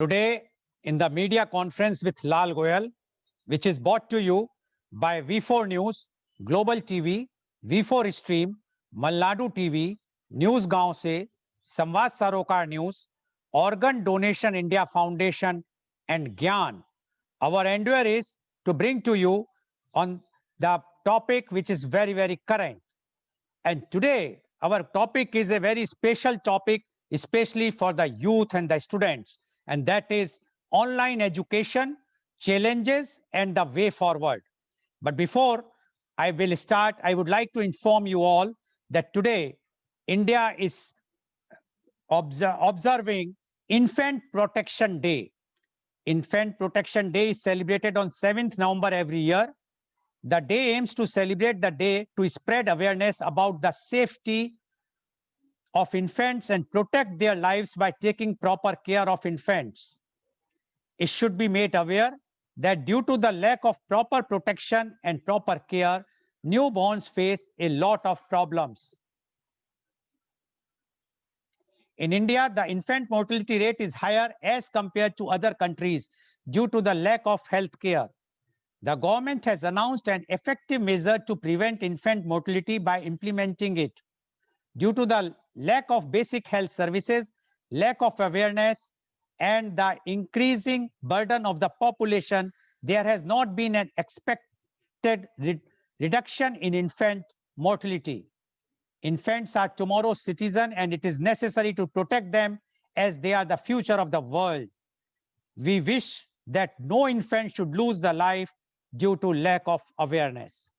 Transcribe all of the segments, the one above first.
Today, in the media conference with Lal Goyal, which is brought to you by V4 News, Global TV, V4 Stream, Malnadu TV, News Gaon Se, Samvad Sarokar News, Organ Donation India Foundation, and Gyan. Our endeavor is to bring to you on the topic which is very, very current. And today, our topic is a very special topic, especially for the youth and the students, and that is online education, challenges, and the way forward. But before I will start, I would like to inform you all that today, India is observing Infant Protection Day. Infant Protection Day is celebrated on 7th November every year. The day aims to celebrate the day to spread awareness about the safety of infants and protect their lives by taking proper care of infants. It should be made aware that due to the lack of proper protection and proper care, newborns face a lot of problems. In India, the infant mortality rate is higher as compared to other countries due to the lack of health care. The government has announced an effective measure to prevent infant mortality by implementing it. Due to the lack of basic health services, lack of awareness, and the increasing burden of the population, there has not been an expected reduction in infant mortality. Infants are tomorrow's citizens, and it is necessary to protect them as they are the future of the world. We wish that no infant should lose their life due to lack of awareness.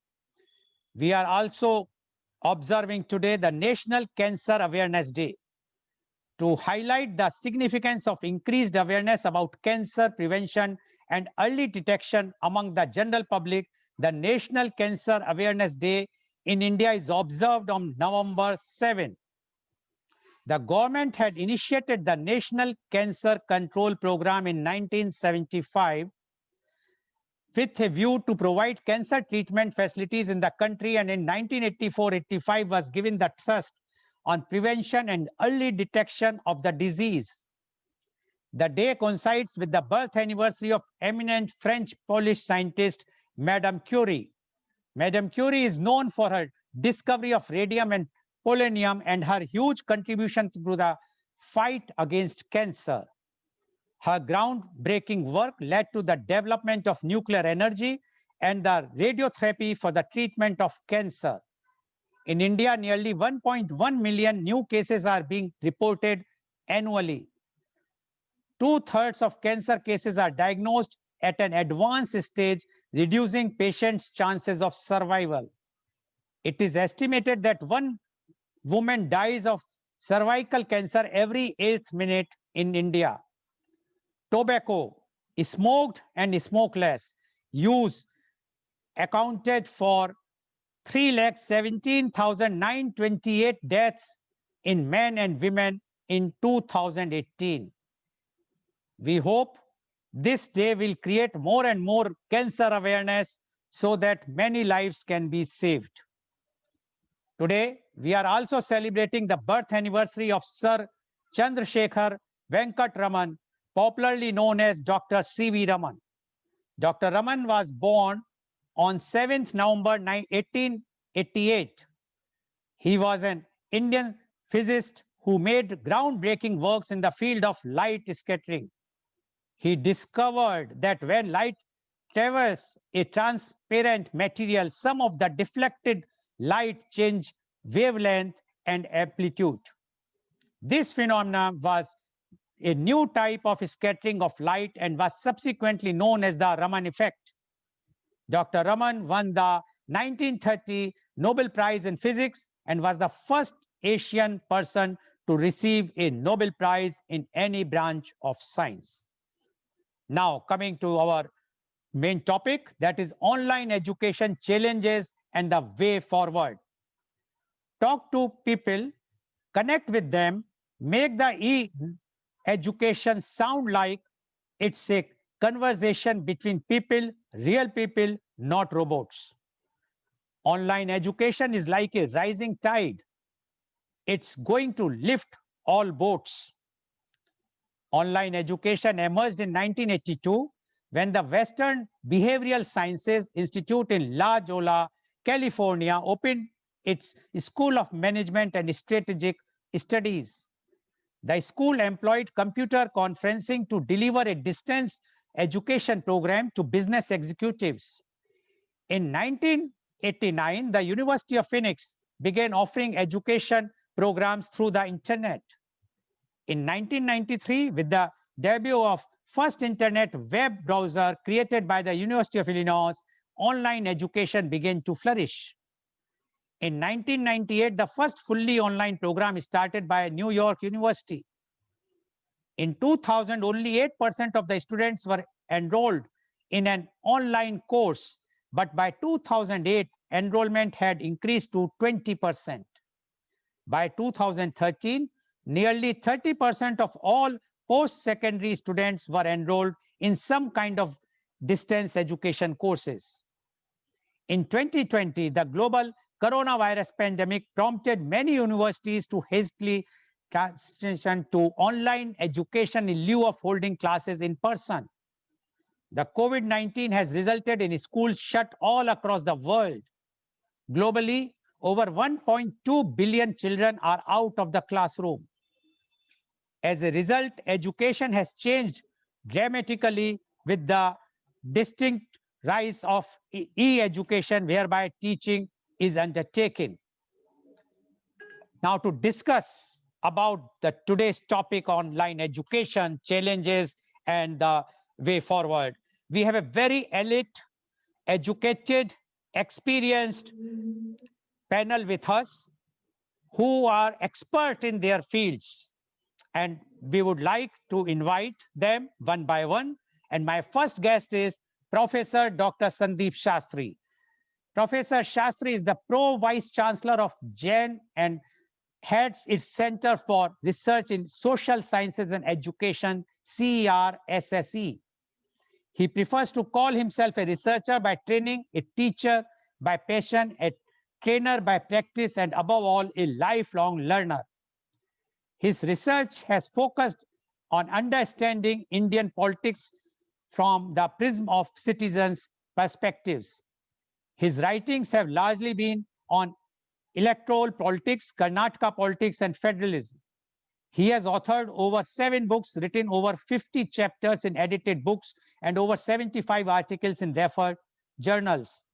We are also observing today the National Cancer Awareness Day. To highlight the significance of increased awareness about cancer prevention and early detection among the general public, the National Cancer Awareness Day in India is observed on November 7. The government had initiated the National Cancer Control Program in 1975 with a view to provide cancer treatment facilities in the country, and in 1984-85 was given the thrust on prevention and early detection of the disease. The day coincides with the birth anniversary of eminent French-Polish scientist Madame Curie. Madame Curie is known for her discovery of radium and polonium and her huge contribution to the fight against cancer. Her groundbreaking work led to the development of nuclear energy and the radiotherapy for the treatment of cancer. In India, nearly 1.1 million new cases are being reported annually. Two-thirds of cancer cases are diagnosed at an advanced stage, reducing patients' chances of survival. It is estimated that one woman dies of cervical cancer every 8th minute in India. Tobacco, smoked and smokeless use accounted for 317,928 deaths in men and women in 2018. We hope this day will create more and more cancer awareness so that many lives can be saved. Today, we are also celebrating the birth anniversary of Sir Chandrasekhar Venkat Raman, popularly known as Dr. C.V. Raman. Dr. Raman was born on 7th November 1888. He was an Indian physicist who made groundbreaking works in the field of light scattering. He discovered that when light traverses a transparent material, some of the deflected light change wavelength and amplitude. This phenomenon was a new type of scattering of light and was subsequently known as the Raman effect. Dr. Raman won the 1930 Nobel Prize in Physics and was the first Asian person to receive a Nobel Prize in any branch of science. Now, coming to our main topic, that is online education challenges and the way forward. Talk to people, connect with them, make the education sound like it's a conversation between people, real people, not robots. Online education is like a rising tide. It's going to lift all boats. Online education emerged in 1982 when the Western Behavioral Sciences Institute in La Jolla, California, opened its School of Management and Strategic Studies. The school employed computer conferencing to deliver a distance education program to business executives. In 1989, the University of Phoenix began offering education programs through the internet. In 1993, with the debut of first internet web browser created by the University of Illinois, online education began to flourish. In 1998, the first fully online program started by New York University. In 2000, only 8% of the students were enrolled in an online course, but by 2008, enrollment had increased to 20%. By 2013, nearly 30% of all post-secondary students were enrolled in some kind of distance education courses. In 2020, the global coronavirus pandemic prompted many universities to hastily transition to online education in lieu of holding classes in person. The COVID-19 has resulted in schools shut all across the world. Globally, over 1.2 billion children are out of the classroom. As a result, education has changed dramatically with the distinct rise of e-education, whereby teaching is undertaken. Now, to discuss about today's topic, online education, challenges, and the way forward, we have a very elite, educated, experienced panel with us who are expert in their fields. And we would like to invite them one by one. And my first guest is Professor Dr. Sandeep Shastri. Professor Shastri is the Pro-Vice Chancellor of Jain and heads its Center for Research in Social Sciences and Education, CERSSE. He prefers to call himself a researcher by training, a teacher by passion, a trainer by practice, and above all, a lifelong learner. His research has focused on understanding Indian politics from the prism of citizens' perspectives. His writings have largely been on electoral politics, Karnataka politics, and federalism. He has authored over 7 books, written over 50 chapters in edited books, and over 75 articles in referred journals.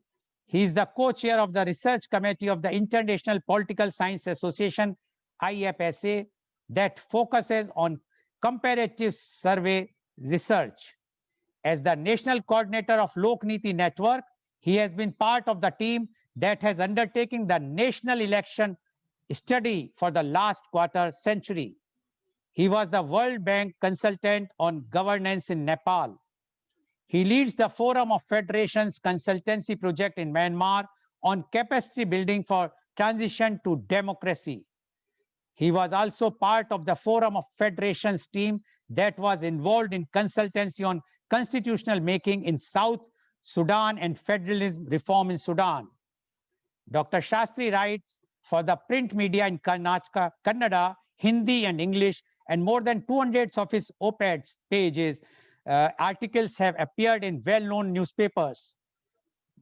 He is the co-chair of the research committee of the International Political Science Association, IFSA, that focuses on comparative survey research. As the national coordinator of Lokniti Network, he has been part of the team that has undertaken the national election study for the last quarter century. He was the World Bank consultant on governance in Nepal. He leads the Forum of Federations consultancy project in Myanmar on capacity building for transition to democracy. He was also part of the Forum of Federations team that was involved in consultancy on constitutional making in South Sudan and federalism reform in Sudan. Dr. Shastri writes for the print media in Karnataka, Kannada, Hindi, and English, and more than 200 of his op-eds pages, articles have appeared in well-known newspapers.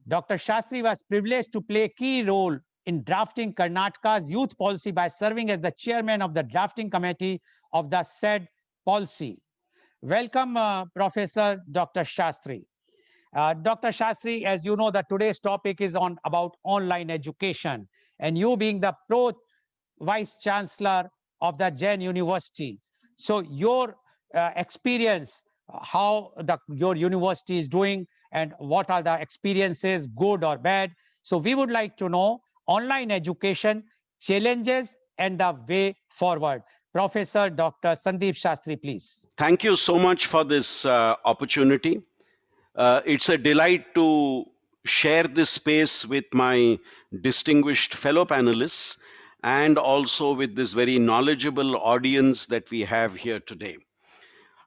Dr. Shastri was privileged to play a key role in drafting Karnataka's youth policy by serving as the chairman of the drafting committee of the said policy. Welcome, Professor Dr. Shastri. Dr. Shastri, as you know, that today's topic is about online education, and you being the Pro-Vice Chancellor of the Jain University. So your experience, how your university is doing, and what are the experiences, good or bad. So we would like to know online education, challenges, and the way forward. Professor Dr. Sandeep Shastri, please. Thank you so much for this opportunity. It's a delight to share this space with my distinguished fellow panelists and also with this very knowledgeable audience that we have here today.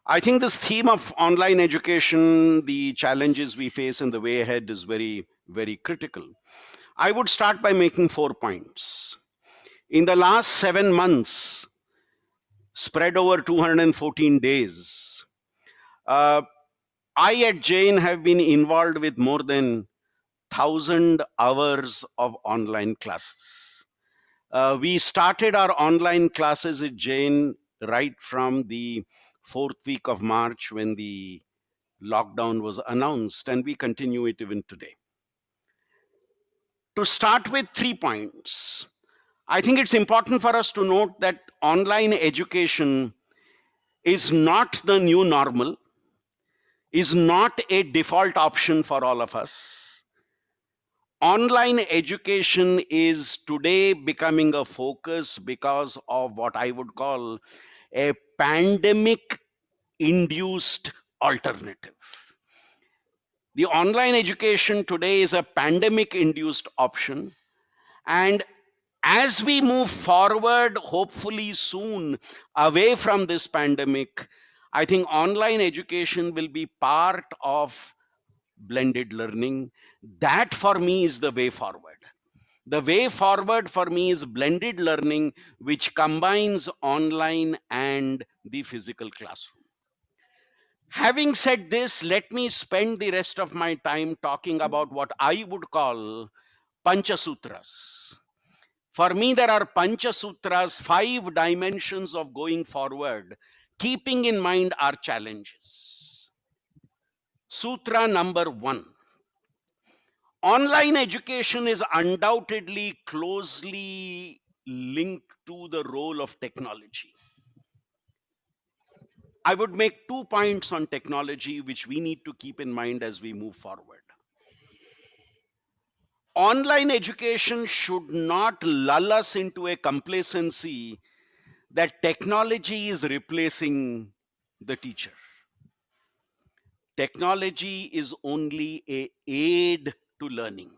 I think this theme of online education, the challenges we face and the way ahead is very, very critical. I would start by making 4 points. In the last 7 months, spread over 214 days. Uh, I at Jain have been involved with more than 1,000 hours of online classes. We started our online classes at Jain right from the fourth week of March when the lockdown was announced, and we continue it even today. To start with 3 points, I think it's important for us to note that online education is not the new normal, is not a default option for all of us. Online education is today becoming a focus because of what I would call a pandemic induced alternative. The online education today is a pandemic induced option. And as we move forward, hopefully soon, away from this pandemic, I think online education will be part of blended learning. That for me is the way forward. The way forward for me is blended learning, which combines online and the physical classroom. Having said this, let me spend the rest of my time talking about what I would call Panchasutras. For me, there are Panchasutras, 5 dimensions of going forward, keeping in mind our challenges. Sutra number 1. Online education is undoubtedly closely linked to the role of technology. I would make 2 points on technology which we need to keep in mind as we move forward. Online education should not lull us into a complacency that technology is replacing the teacher. Technology is only an aid to learning.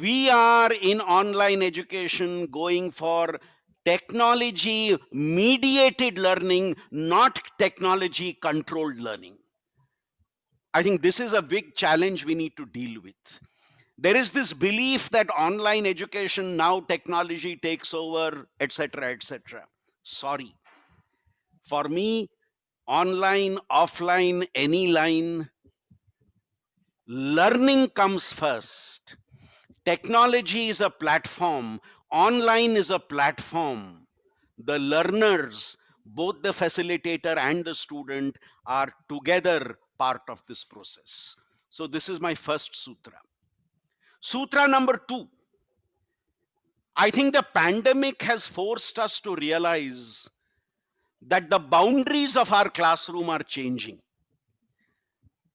We are in online education going for technology mediated learning, not technology controlled learning. I think this is a big challenge we need to deal with. There is this belief that online education, now technology takes over, etc., etc. Sorry. For me, online, offline, any line, learning comes first. Technology is a platform, online is a platform. The learners, both the facilitator and the student, are together part of this process. So, this is my first sutra. Sutra number 2. I think the pandemic has forced us to realize that the boundaries of our classroom are changing.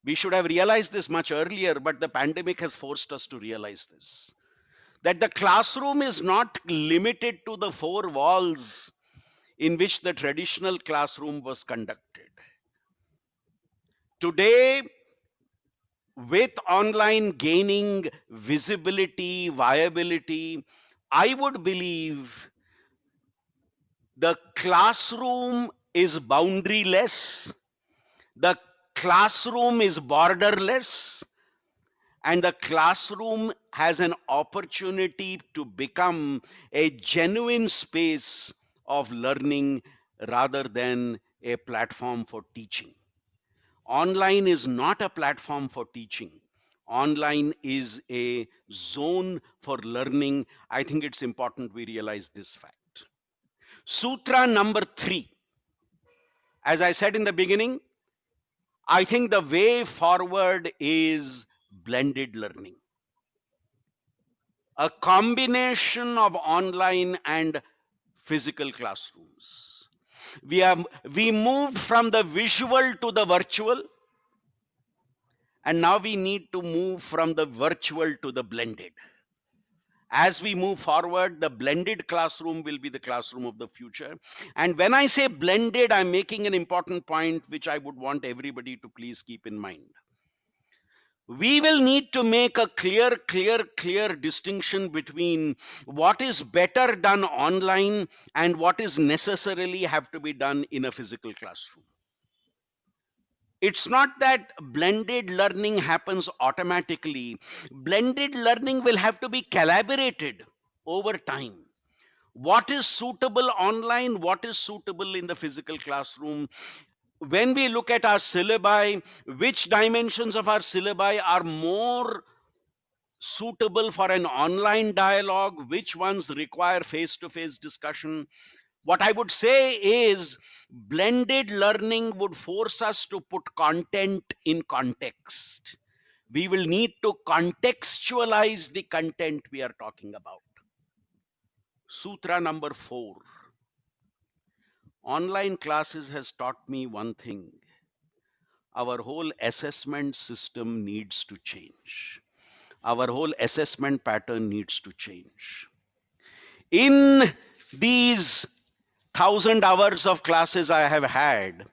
We should have realized this much earlier, but the pandemic has forced us to realize this. That the classroom is not limited to the 4 walls in which the traditional classroom was conducted. Today, with online gaining visibility, viability, I would believe the classroom is boundaryless, the classroom is borderless, and the classroom has an opportunity to become a genuine space of learning rather than a platform for teaching. Online is not a platform for teaching. Online is a zone for learning. I think it's important we realize this fact. Sutra number 3. As I said in the beginning, I think the way forward is blended learning. A combination of online and physical classrooms. We moved from the visual to the virtual, and now we need to move from the virtual to the blended. As we move forward, the blended classroom will be the classroom of the future. And when I say blended, I'm making an important point which I would want everybody to please keep in mind. We will need to make a clear distinction between what is better done online and what is necessarily have to be done in a physical classroom. It's not that blended learning happens automatically. Blended learning will have to be calibrated over time. What is suitable online? What is suitable in the physical classroom? When we look at our syllabi, which dimensions of our syllabi are more suitable for an online dialogue, which ones require face to face discussion? What I would say is blended learning would force us to put content in context. We will need to contextualize the content we are talking about. Sutra number 4. Online classes has taught me one thing. Our whole assessment system needs to change. Our whole assessment pattern needs to change. In these 1,000 hours of classes I have had,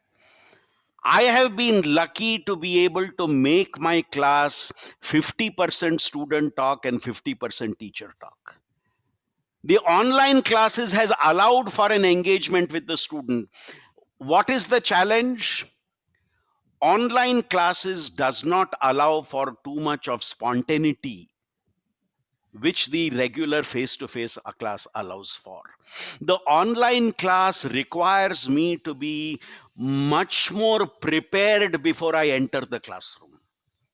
I have been lucky to be able to make my class 50% student talk and 50% teacher talk. The online classes has allowed for an engagement with the student. What is the challenge? Online classes does not allow for too much of spontaneity, which the regular face-to-face class allows for. The online class requires me to be much more prepared before I enter the classroom,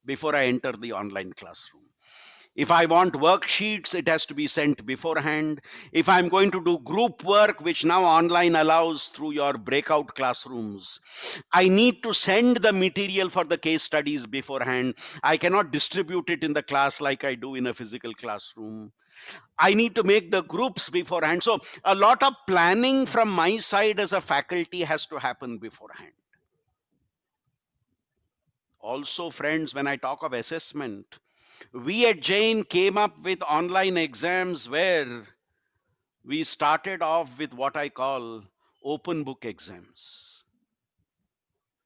before I enter the online classroom. If I want worksheets, it has to be sent beforehand. If I'm going to do group work, which now online allows through your breakout classrooms, I need to send the material for the case studies beforehand. I cannot distribute it in the class like I do in a physical classroom. I need to make the groups beforehand. So a lot of planning from my side as a faculty has to happen beforehand. Also, friends, when I talk of assessment, we at Jain came up with online exams where we started off with what I call open book exams,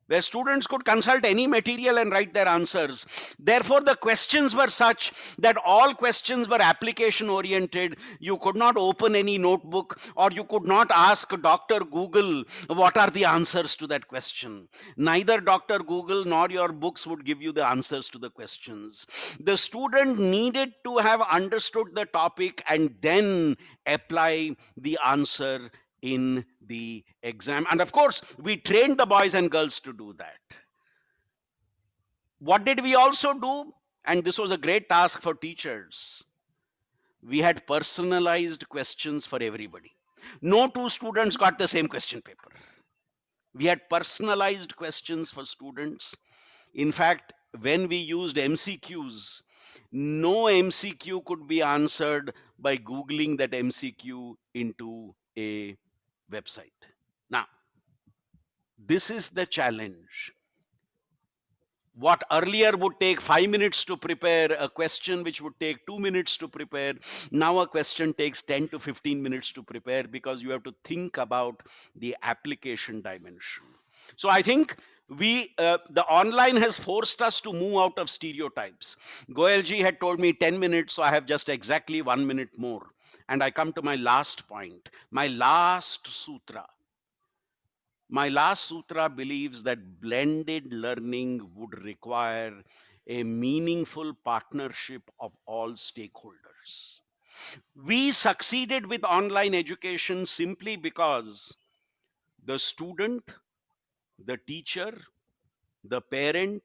where students could consult any material and write their answers. Therefore, the questions were such that all questions were application oriented. You could not open any notebook, or you could not ask Dr. Google what are the answers to that question. Neither Dr. Google nor your books would give you the answers to the questions. The student needed to have understood the topic and then apply the answer in the exam. And of course, we trained the boys and girls to do that. What did we also do? And this was a great task for teachers. We had personalized questions for everybody. No two students got the same question paper. We had personalized questions for students. In fact, when we used MCQs, no MCQ could be answered by Googling that MCQ into a website. Now, this is the challenge. What earlier would take 5 minutes to prepare a question, which would take 2 minutes to prepare, now a question takes 10 to 15 minutes to prepare, because you have to think about the application dimension. So I think the online has forced us to move out of stereotypes. Goyalji had told me 10 minutes, so I have just exactly 1 minute more. And I come to my last point, my last sutra. My last sutra believes that blended learning would require a meaningful partnership of all stakeholders. We succeeded with online education simply because the student, the teacher, the parent,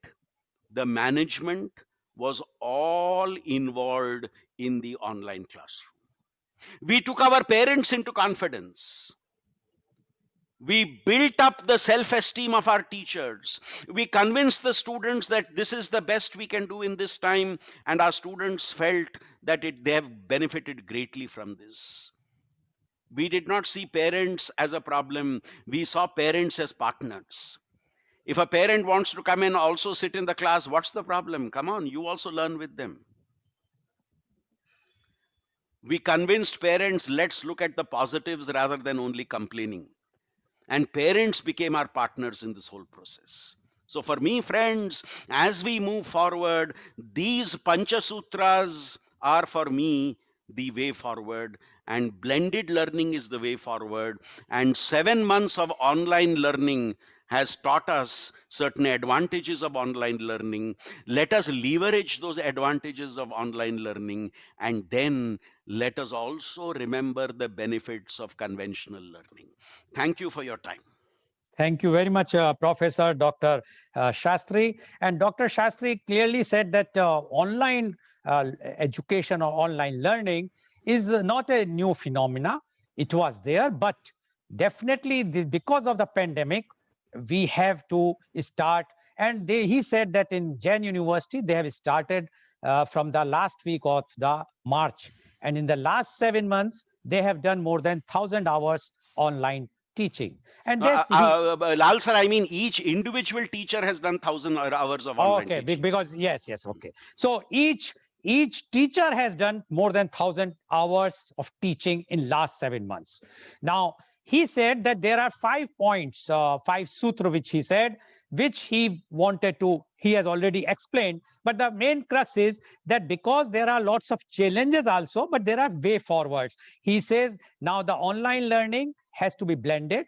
the management was all involved in the online classroom. We took our parents into confidence. We built up the self-esteem of our teachers. We convinced the students that this is the best we can do in this time, and our students felt that they have benefited greatly from this. We did not see parents as a problem. We saw parents as partners. If a parent wants to come and also sit in the class, what's the problem? Come on, you also learn with them. We convinced parents, let's look at the positives rather than only complaining. And parents became our partners in this whole process. So for me, friends, as we move forward, these Panchasutras are for me the way forward, and blended learning is the way forward. And 7 months of online learning has taught us certain advantages of online learning. Let us leverage those advantages of online learning, and then let us also remember the benefits of conventional learning. Thank you for your time. Thank you very much, Professor Dr. Shastri. And Dr. Shastri clearly said that online education or online learning is not a new phenomena. It was there, but definitely because of the pandemic, we have to start. And he said that in Jain University, they have started from the last week of the March. And in the last 7 months, they have done more than 1,000 hours online teaching. And this Lal sir, I mean each individual teacher has done 1,000 hours of online okay, teaching. because yes, okay. So each teacher has done more than 1,000 hours of teaching in last 7 months. Now he said that there are 5 points, 5 sutra, which he said, which he wanted to. He has already explained, but the main crux is that because there are lots of challenges also, but there are way forwards. He says now the online learning has to be blended,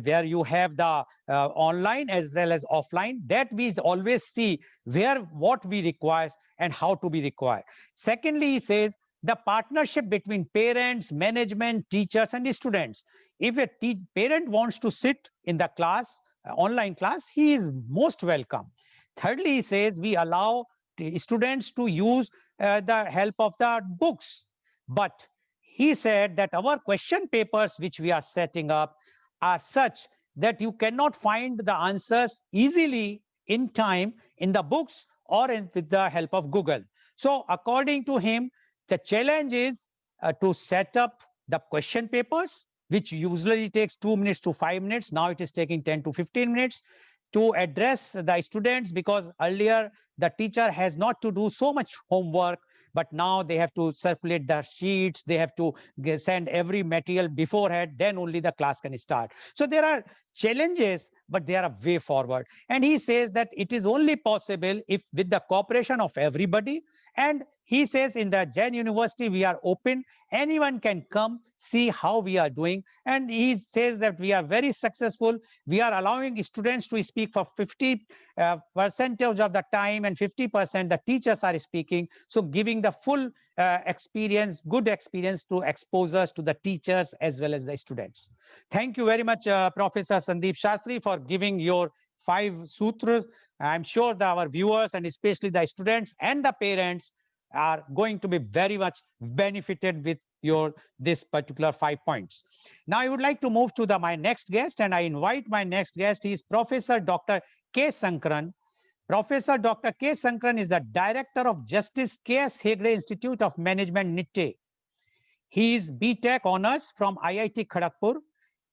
where you have the online as well as offline, that we always see where what we require and how to be required. Secondly, he says the partnership between parents, management, teachers, and students. If a parent wants to sit in the class, online class, he is most welcome. Thirdly, he says we allow the students to use the help of the books. But he said that our question papers, which we are setting up, are such that you cannot find the answers easily in time in the books or with the help of Google. So according to him, the challenge is to set up the question papers, which usually takes 2 minutes to 5 minutes. Now it is taking 10 to 15 minutes to address the students, because earlier the teacher has not to do so much homework, but now they have to circulate the sheets, they have to send every material beforehand, then only the class can start. So there are challenges, but they are a way forward. And he says that it is only possible if with the cooperation of everybody. And he says in the Jain University, we are open. Anyone can come see how we are doing. And he says that we are very successful. We are allowing students to speak for 50 percentage of the time, and 50% the teachers are speaking. So giving the full experience, good experience to exposures to the teachers as well as the students. Thank you very much, Professor Sandeep Shastri, for giving your 5 sutras. I'm sure that our viewers and especially the students and the parents are going to be very much benefited with your this particular 5 points. Now I would like to move to my next guest, and I invite my next guest. He is Professor Dr. K. Sankaran. Professor Dr. K. Sankaran is the Director of Justice K.S. Hegde Institute of Management, NITTE. He is BTech Honors from IIT Kharagpur,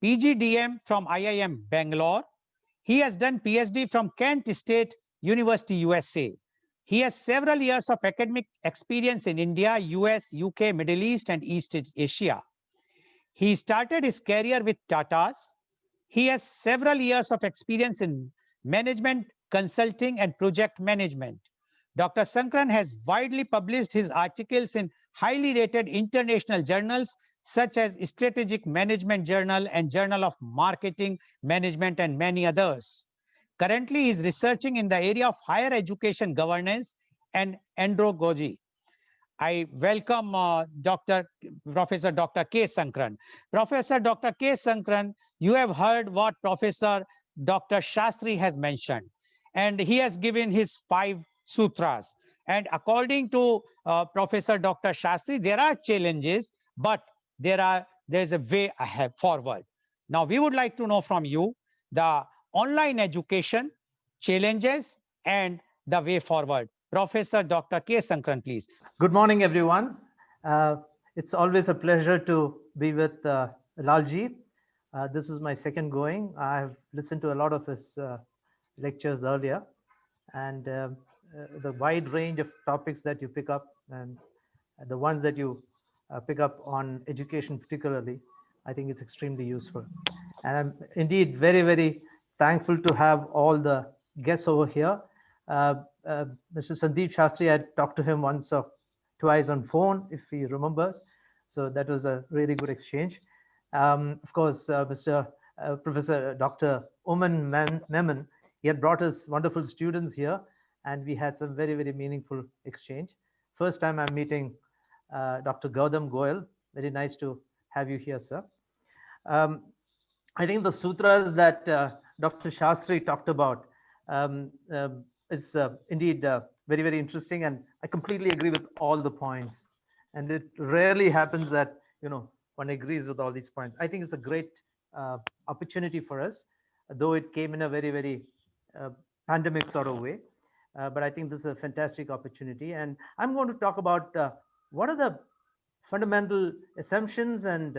PGDM from IIM Bangalore. He has done PhD from Kent State University, USA. He has several years of academic experience in India, US, UK, Middle East, and East Asia. He started his career with Tata's. He has several years of experience in management, consulting, and project management. Dr. Sankaran has widely published his articles in highly rated international journals such as Strategic Management Journal and Journal of Marketing Management, and many others. Currently, he is researching in the area of higher education governance and andragogy. I welcome Professor Dr. K. Sankaran. Professor Dr. K. Sankaran, you have heard what Professor Dr. Shastri has mentioned, and he has given his 5 sutras. And according to Professor Dr. Shastri, there are challenges, but there's a way ahead forward. Now, we would like to know from you the online education challenges and the way forward. Professor Dr. K. Sankaran, please. Good morning, everyone. It's always a pleasure to be with Lalji. This is my second going. I've listened to a lot of his lectures earlier, and the wide range of topics that you pick up, and the ones that you pick up on education particularly, I think it's extremely useful. And I'm indeed very, very thankful to have all the guests over here. Mr. Sandeep Shastri, I talked to him once or twice on phone, if he remembers. So that was a really good exchange. Of course, Professor Dr. Oman Memon, he had brought us wonderful students here, and we had some very, very meaningful exchange. First time I'm meeting Dr. Gautam Goyal. Very nice to have you here, sir. Um, I think the sutras that Dr. Shastri talked about is indeed very, very interesting, and I completely agree with all the points. And it rarely happens that one agrees with all these points. I think it's a great opportunity for us, though it came in a very, very uh, pandemic sort of way. But I think this is a fantastic opportunity, and I'm going to talk about what are the fundamental assumptions and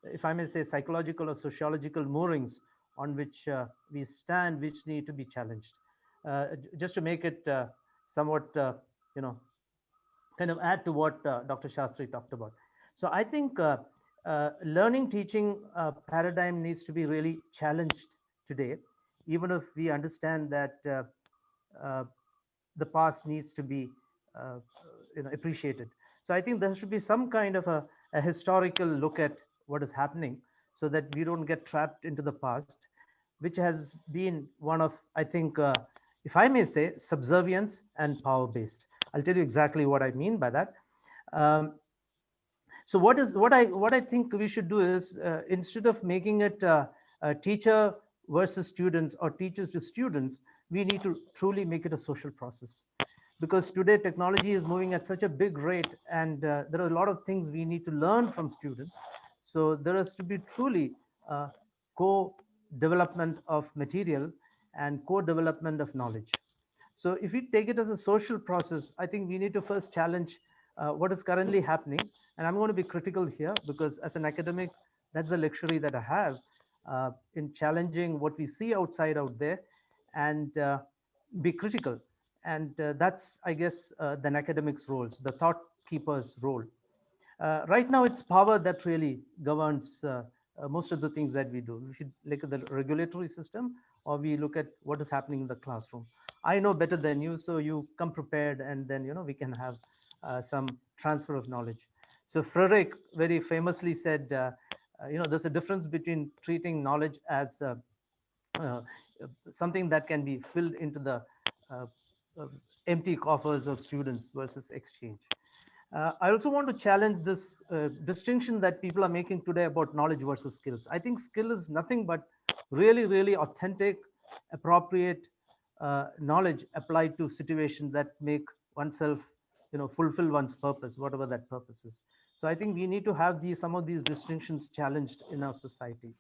if I may say, psychological or sociological moorings on which we stand, which need to be challenged. Just to make it somewhat, you know, kind of add to what Dr. Shastri talked about. So I think learning teaching paradigm needs to be really challenged today, even if we understand that uh, the past needs to be uh, appreciated. So I think there should be some kind of a historical look at what is happening so that we don't get trapped into the past, which has been one of, I think, if I may say, subservience and power based. I'll tell you exactly what I mean by that. Um, so what I think we should do is instead of making it teacher versus students or teachers to students, we need to truly make it a social process, because today technology is moving at such a big rate, and there are a lot of things we need to learn from students. So there has to be truly co-development of material and co-development of knowledge. So if we take it as a social process, I think we need to first challenge what is currently happening. And I'm going to be critical here because as an academic, that's a luxury that I have in challenging what we see outside out there and be critical. And that's, I guess, the academic's role, the thought keeper's role. Right now, it's power that really governs most of the things that we do. We should look at the regulatory system, or we look at what is happening in the classroom. I know better than you, so you come prepared, and then we can have some transfer of knowledge. So Frederick very famously said, there's a difference between treating knowledge as uh, something that can be filled into the uh, uh, empty coffers of students versus exchange. I also want to challenge this distinction that people are making today about knowledge versus skills. I think skill is nothing but really, really authentic, appropriate knowledge applied to situations that make oneself, fulfill one's purpose, whatever that purpose is. So I think we need to have some of these distinctions challenged in our society.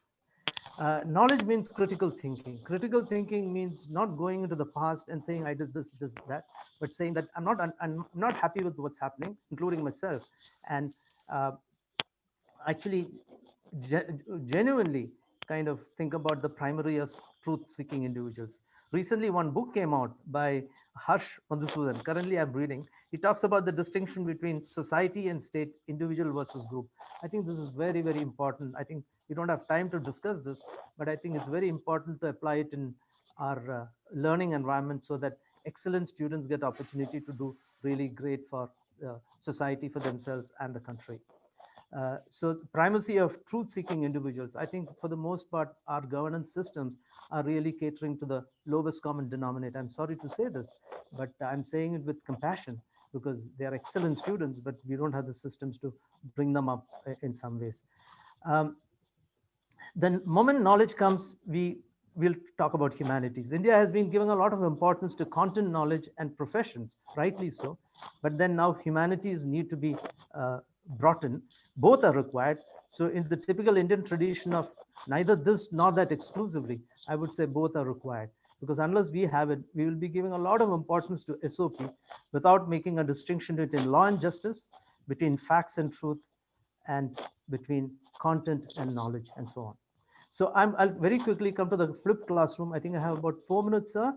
Knowledge means critical thinking. Critical thinking means not going into the past and saying I did this, that, but saying that I'm not happy with what's happening, including myself, and uh, actually genuinely kind of think about the primary as truth-seeking individuals. Recently, one book came out by Harsh Madhusudan. Currently, I'm reading. He talks about the distinction between society and state, individual versus group. I think this is very, very important. I think we don't have time to discuss this, but I think it's very important to apply it in our learning environment so that excellent students get opportunity to do really great for society, for themselves, and the country. So primacy of truth-seeking individuals. I think for the most part, our governance systems are really catering to the lowest common denominator. I'm sorry to say this, but I'm saying it with compassion because they are excellent students, but we don't have the systems to bring them up in some ways. The moment knowledge comes, we will talk about humanities. India has been giving a lot of importance to content knowledge and professions, rightly so. But then now humanities need to be brought in. Both are required. So in the typical Indian tradition of neither this nor that exclusively, I would say both are required. Because unless we have it, we will be giving a lot of importance to SOP without making a distinction between law and justice, between facts and truth, and between content and knowledge and so on. So I'll very quickly come to the flipped classroom. I think I have about 4 minutes, sir.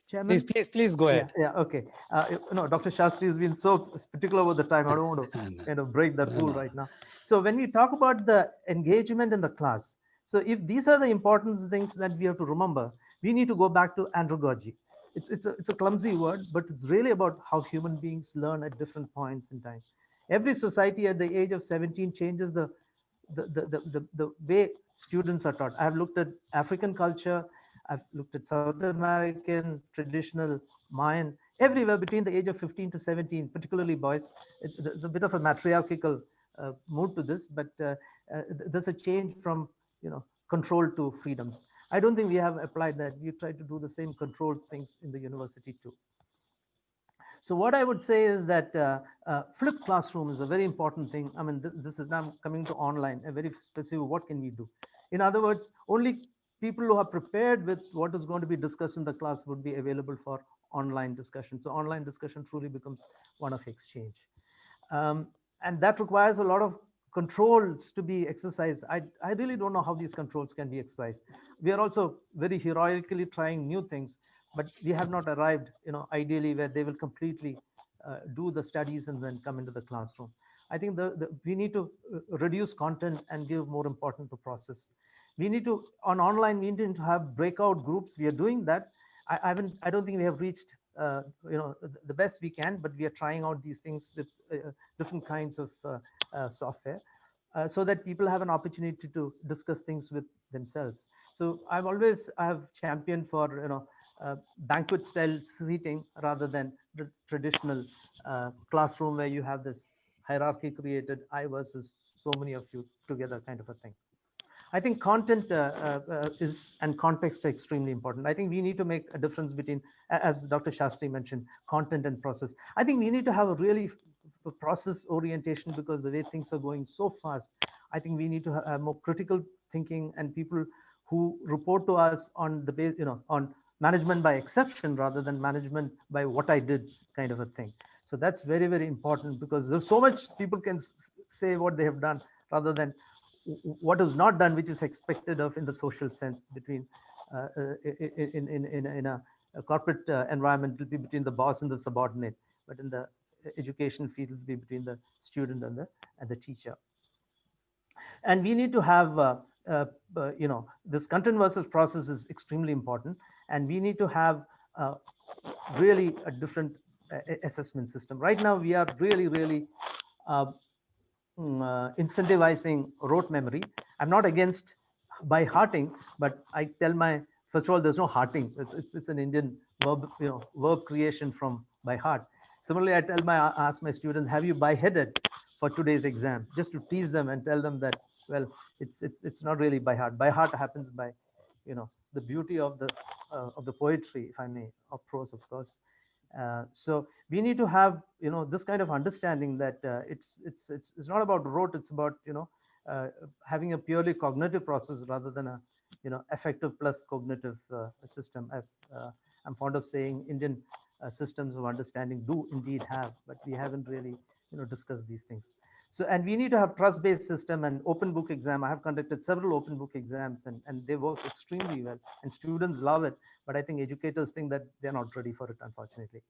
Chairman? Please go ahead. Yeah, okay. Dr. Shastri has been so particular with the time. I don't want to kind of break that rule right now. So when we talk about the engagement in the class, so if these are the important things that we have to remember, we need to go back to andragogy. It's a clumsy word, but it's really about how human beings learn at different points in time. Every society at the age of 17 changes the way students are taught. I've looked at African culture, I've looked at South American, traditional, Mayan. everywhere between the age of 15 to 17, particularly boys. There's a bit of a matriarchal mood to this, but there's a change from, control to freedoms. I don't think we have applied that. We try to do the same controlled things in the university too. So what I would say is that flipped classroom is a very important thing. I mean, this is now coming to online, a very specific, what can we do? In other words, only people who are prepared with what is going to be discussed in the class would be available for online discussion. So online discussion truly becomes one of exchange. And that requires a lot of controls to be exercised. I really don't know how these controls can be exercised. We are also very heroically trying new things, but we have not arrived, ideally where they will completely do the studies and then come into the classroom. I think we need to reduce content and give more important to process. We need to, on online, we need to have breakout groups. We are doing that. I don't think we have reached the best we can, but we are trying out these things with different kinds of software, so that people have an opportunity to discuss things with themselves. So I have championed for banquet style seating rather than the traditional classroom where you have this hierarchy created, I versus so many of you together kind of a thing. I think content is and context are extremely important. I think we need to make a difference between, as Dr. Shastri mentioned, content and process. I think we need to have a really process orientation, because the way things are going so fast, I think we need to have more critical thinking and people who report to us on the base, on management by exception rather than management by what I did kind of a thing. So that's very, very important, because there's so much people can say what they have done rather than what is not done, which is expected of in the social sense between in a corporate environment, it will be between the boss and the subordinate, but in the education field, it will be between the student and the teacher. And we need to have this content versus process is extremely important, and we need to have really a different assessment system. Right now we are really incentivizing rote memory. I'm not against by hearting, but I tell first of all, there's no hearting. It's an Indian verb, verb creation from by heart. Similarly, ask my students, have you by headed for today's exam, just to tease them and tell them that, well, it's not really by heart. By heart happens by, the beauty of the poetry, if I may, of prose, of course. So we need to have this kind of understanding that it's not about rote, it's about having a purely cognitive process rather than a affective plus cognitive system, as I'm fond of saying. Indian systems of understanding do indeed have, but we haven't really discussed these things. So, and we need to have trust-based system and open book exam. I have conducted several open book exams, and they work extremely well, and students love it. But I think educators think that they're not ready for it, unfortunately.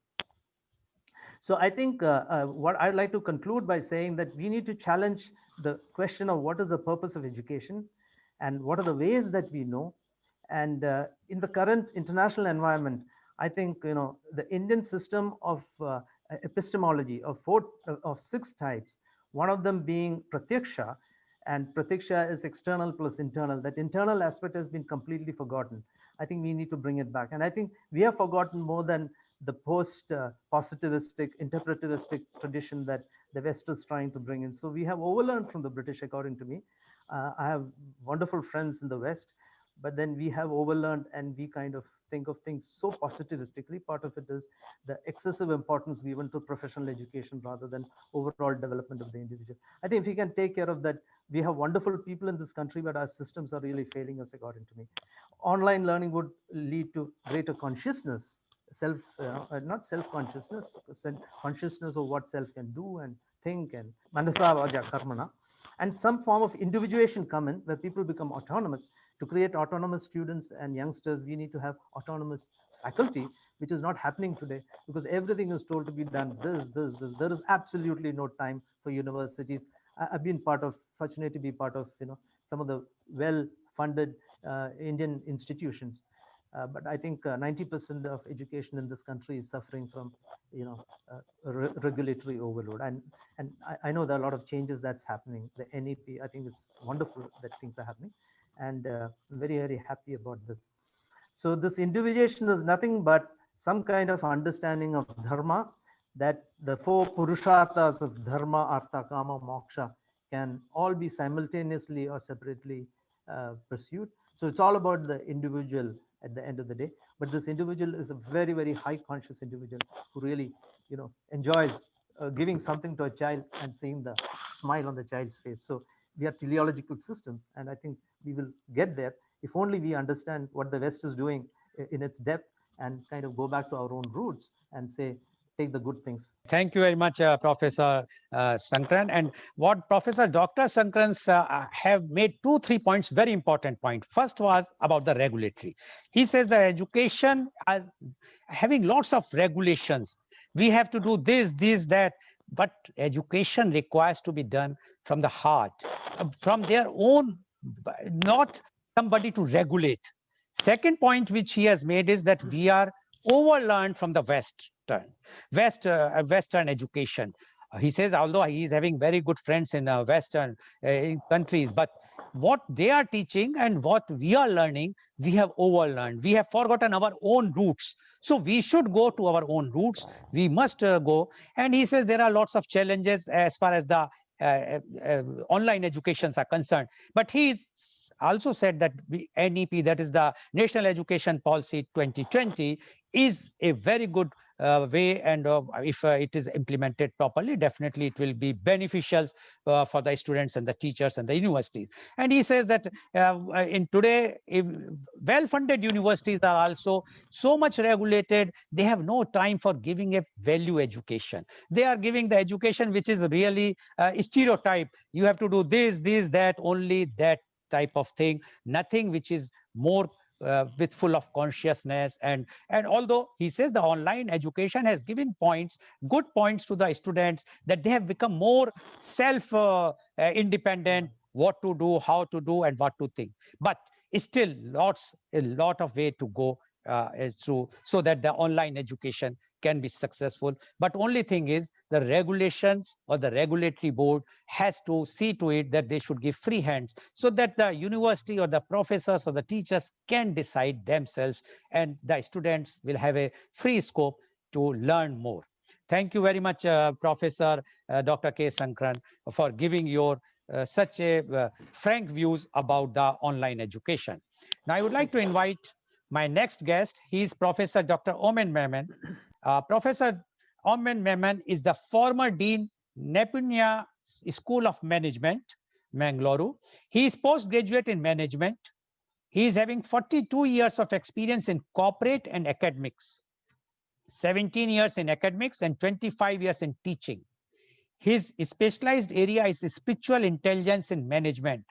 So I think what I'd like to conclude by saying that we need to challenge the question of what is the purpose of education, and what are the ways that we know. And in the current international environment, I think the Indian system of epistemology of 6 types, one of them being pratyaksha, and pratyaksha is external plus internal. That internal aspect has been completely forgotten. I think we need to bring it back, and I think we have forgotten more than the post-positivistic, interpretivistic tradition that the West is trying to bring in. So we have overlearned from the British, according to me. I have wonderful friends in the West, but then we have overlearned, and we kind of think of things so positivistically. Part of it is the excessive importance given to professional education rather than overall development of the individual. I think if we can take care of that, we have wonderful people in this country, but our systems are really failing us, according to me. Online learning would lead to greater consciousness, not self-consciousness, consciousness of what self can do and think, and manasa vaja karmana, and some form of individuation come in where people become autonomous. To create autonomous students and youngsters, we need to have autonomous faculty, which is not happening today, because everything is told to be done this. There is absolutely no time for universities. I've been fortunate to be part of some of the well-funded Indian institutions. But I think 90% of education in this country is suffering from regulatory overload, and I know there are a lot of changes that's happening. The NEP, I think it's wonderful that things are happening, and I'm very, very happy about this. So this individuation is nothing but some kind of understanding of dharma, that the four purusharthas of dharma, artha, kama, moksha can all be simultaneously or separately pursued. So it's all about the individual at the end of the day. But this individual is a very, very high conscious individual who really, enjoys giving something to a child and seeing the smile on the child's face. So we are teleological systems, and I think we will get there if only we understand what the West is doing in its depth and kind of go back to our own roots and say, take the good things. Thank you very much, Professor Sankaran. And what Professor Dr. Sankaran have made 2-3 points, very important point. First was about the regulatory. He says that education is having lots of regulations. We have to do this, that. But education requires to be done from the heart, from their own, not somebody to regulate. Second point which he has made is that we are overlearned from the Western education. He says, although he is having very good friends in Western countries, but what they are teaching and what we are learning, we have overlearned. We have forgotten our own roots. So we should go to our own roots. We must go. And he says there are lots of challenges as far as the online educations are concerned. But he's also said that NEP, that is the National Education Policy 2020, is a very good way, and if it is implemented properly, definitely it will be beneficial for the students and the teachers and the universities. And he says that in today, well-funded universities are also so much regulated, they have no time for giving a value education. They are giving the education which is really stereotype. You have to do this, that, only that type of thing, nothing which is more with full of consciousness. And although he says the online education has given good points to the students, that they have become more self independent, what to do, how to do, and what to think. But still a lot of way to go so that the online education can be successful. But only thing is the regulations or the regulatory board has to see to it that they should give free hands so that the university or the professors or the teachers can decide themselves, and the students will have a free scope to learn more. Thank you very much, Professor Dr. K. Sankaran, for giving your such a frank views about the online education. Now, I would like to invite my next guest. He is Professor Dr. Oommen Mammen. Professor Oommen Mammen is the former Dean, Nepunya School of Management, Mangalore. He is postgraduate in management. He is having 42 years of experience in corporate and academics, 17 years in academics and 25 years in teaching. His specialized area is spiritual intelligence in management.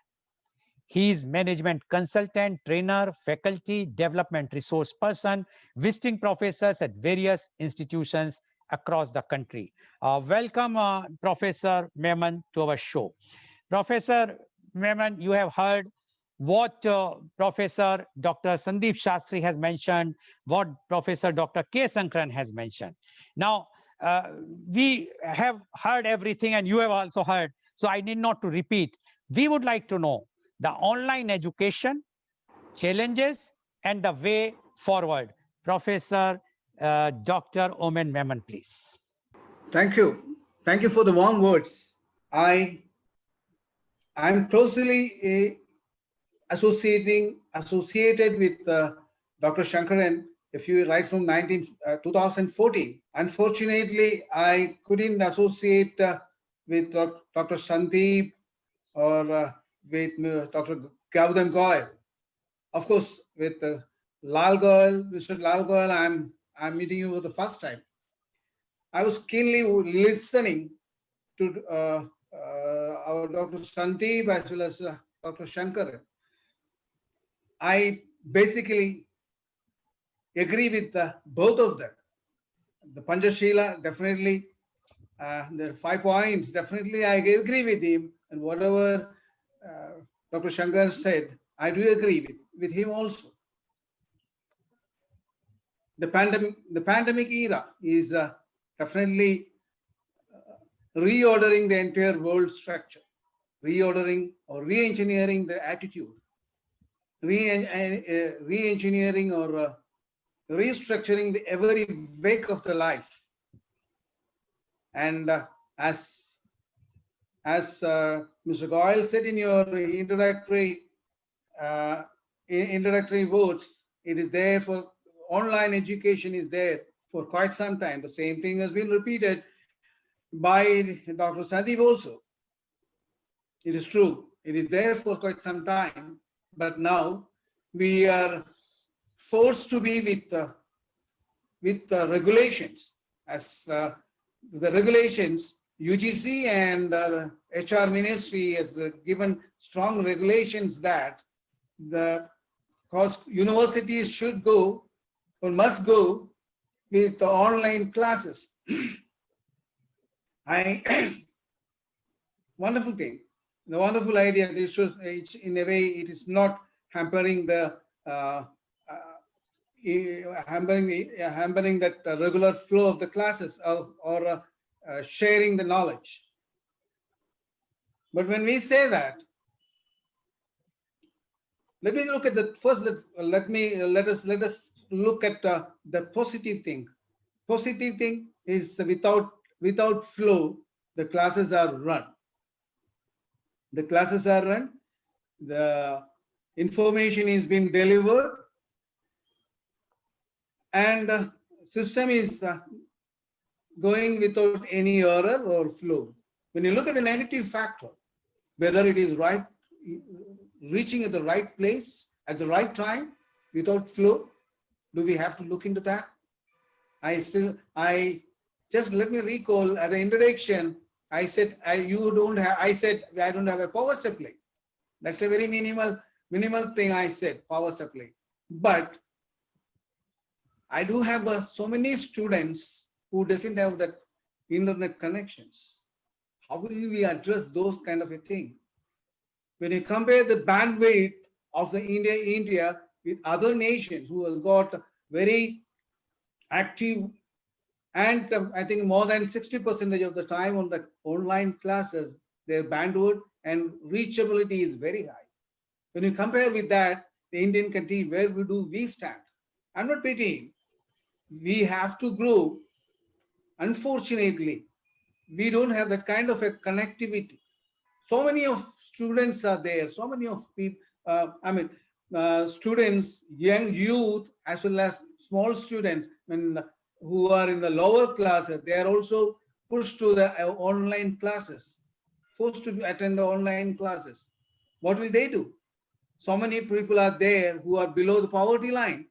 He is management consultant, trainer, faculty, development resource person, visiting professors at various institutions across the country. Welcome, Professor Mammen, to our show. Professor Mammen, you have heard what Professor Dr. Sandeep Shastri has mentioned, what Professor Dr. K. Sankaran has mentioned. Now, we have heard everything, and you have also heard, so I need not to repeat. We would like to know the online education, challenges, and the way forward. Professor Dr. Oommen Mammen, please. Thank you. Thank you for the warm words. I'm closely associated with Dr. Sankaran right from 2014. Unfortunately, I couldn't associate with Dr. Sandeep or with Dr. Gautam Goyal. Of course, with Lal Goyal, Mr. Lal Goyal, I'm meeting you for the first time. I was keenly listening to our Dr. Sandeep as well as Dr. Sankaran. I basically agree with both of them. The Panchashila, definitely, the 5 points, definitely I agree with him. And whatever Dr. Shankar said, I do agree with him also. The pandemic era is definitely reordering the entire world structure, reordering or re-engineering the attitude, re-engineering or restructuring the every wake of the life. And as Mr. Goyal said in your introductory words, it is there for online education is there for quite some time. The same thing has been repeated by Dr. Sandeep also. It is true. It is there for quite some time, but now we are forced to be with regulations. As the regulations, UGC and HR Ministry has given strong regulations that the universities should go or must go with the online classes. Wonderful thing, the wonderful idea. This should, in a way, it is not hampering the hampering that regular flow of the classes or sharing the knowledge. But when we say that, let me look at the first. Let us look at the positive thing. Positive thing is without flow, the classes are run. The classes are run. The information is being delivered, and system is going without any error or flow. When you look at the negative factor, whether it is right, reaching at the right place at the right time without flow, do we have to look into that? Just let me recall at the introduction, I said I don't have a power supply. That's a very minimal thing I said, power supply. But I do have so many students who doesn't have that internet connections. How will we address those kind of a thing? When you compare the bandwidth of the India with other nations who has got very active, and I think more than 60% of the time on the online classes, their bandwidth and reachability is very high. When you compare with that, the Indian country, where do we stand? I'm not pitying. We have to grow. Unfortunately, we don't have that kind of a connectivity. So many of students are there. So many of people, students, young youth, as well as small students, who are in the lower classes, they are also pushed to the online classes, forced to attend the online classes. What will they do? So many people are there who are below the poverty line.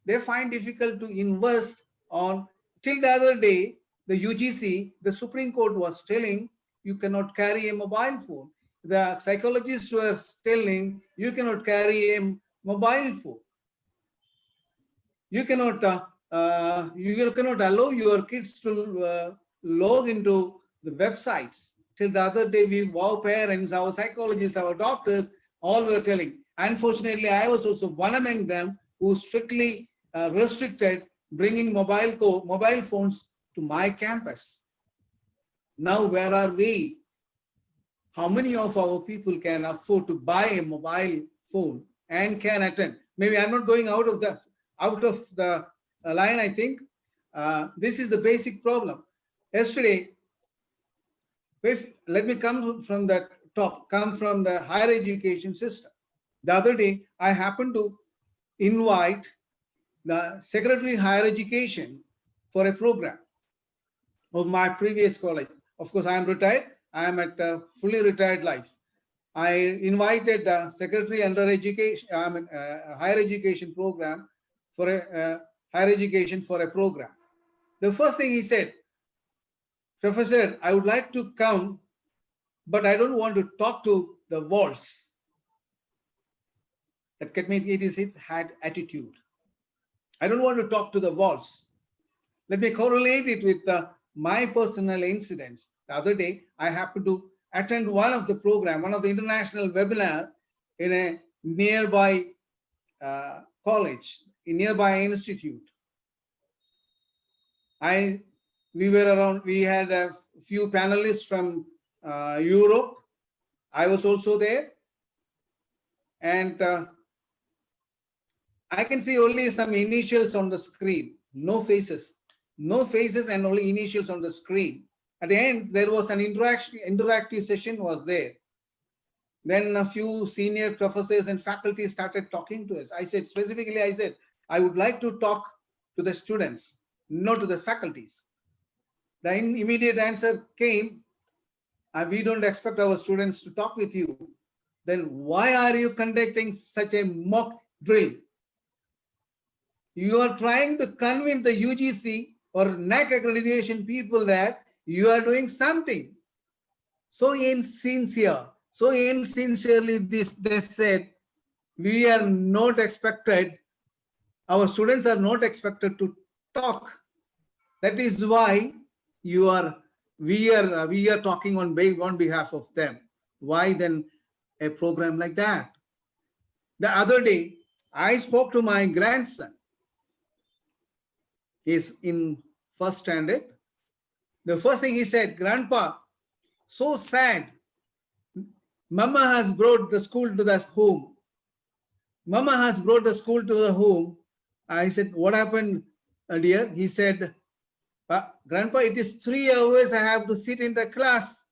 They find difficult to invest on. Till the other day, the UGC, the Supreme Court was telling you cannot carry a mobile phone. The psychologists were telling you cannot carry a mobile phone. You cannot allow your kids to log into the websites. Till the other day, our parents, our psychologists, our doctors, all were telling. Unfortunately, I was also one among them who strictly restricted bringing mobile phones to my campus. Now, where are we? How many of our people can afford to buy a mobile phone and can attend? Maybe I'm not going out of the line, I think. This is the basic problem. Yesterday, let me come from the top, come from the higher education system. The other day, I happened to invite the Secretary of Higher Education for a program of my previous college. Of course, I am retired. I am at a fully retired life. I invited the Secretary under Education, Higher Education program for a higher education for a program. The first thing he said, Professor, I would like to come, but I don't want to talk to the walls. That it is his attitude. I don't want to talk to the walls. Let me correlate it with my personal incidents. The other day, I happened to attend one of the international webinar in a nearby college, a nearby institute. We had a few panelists from Europe. I was also there. And I can see only some initials on the screen, no faces. No faces and only initials on the screen. At the end, there was an interactive session was there. Then a few senior professors and faculty started talking to us. I said, specifically, I would like to talk to the students, not to the faculties. The immediate answer came, we don't expect our students to talk with you. Then why are you conducting such a mock drill? You are trying to convince the UGC or NAC accreditation people that you are doing something. So insincerely, they said, we are not expected, our students are not expected to talk. That is why we are talking on behalf of them. Why then a program like that? The other day, I spoke to my grandson. He's in first standard. The first thing he said, Grandpa, so sad. Mama has brought the school to the home. Mama has brought the school to the home. I said, what happened, dear? He said, Grandpa, it is 3 hours I have to sit in the class.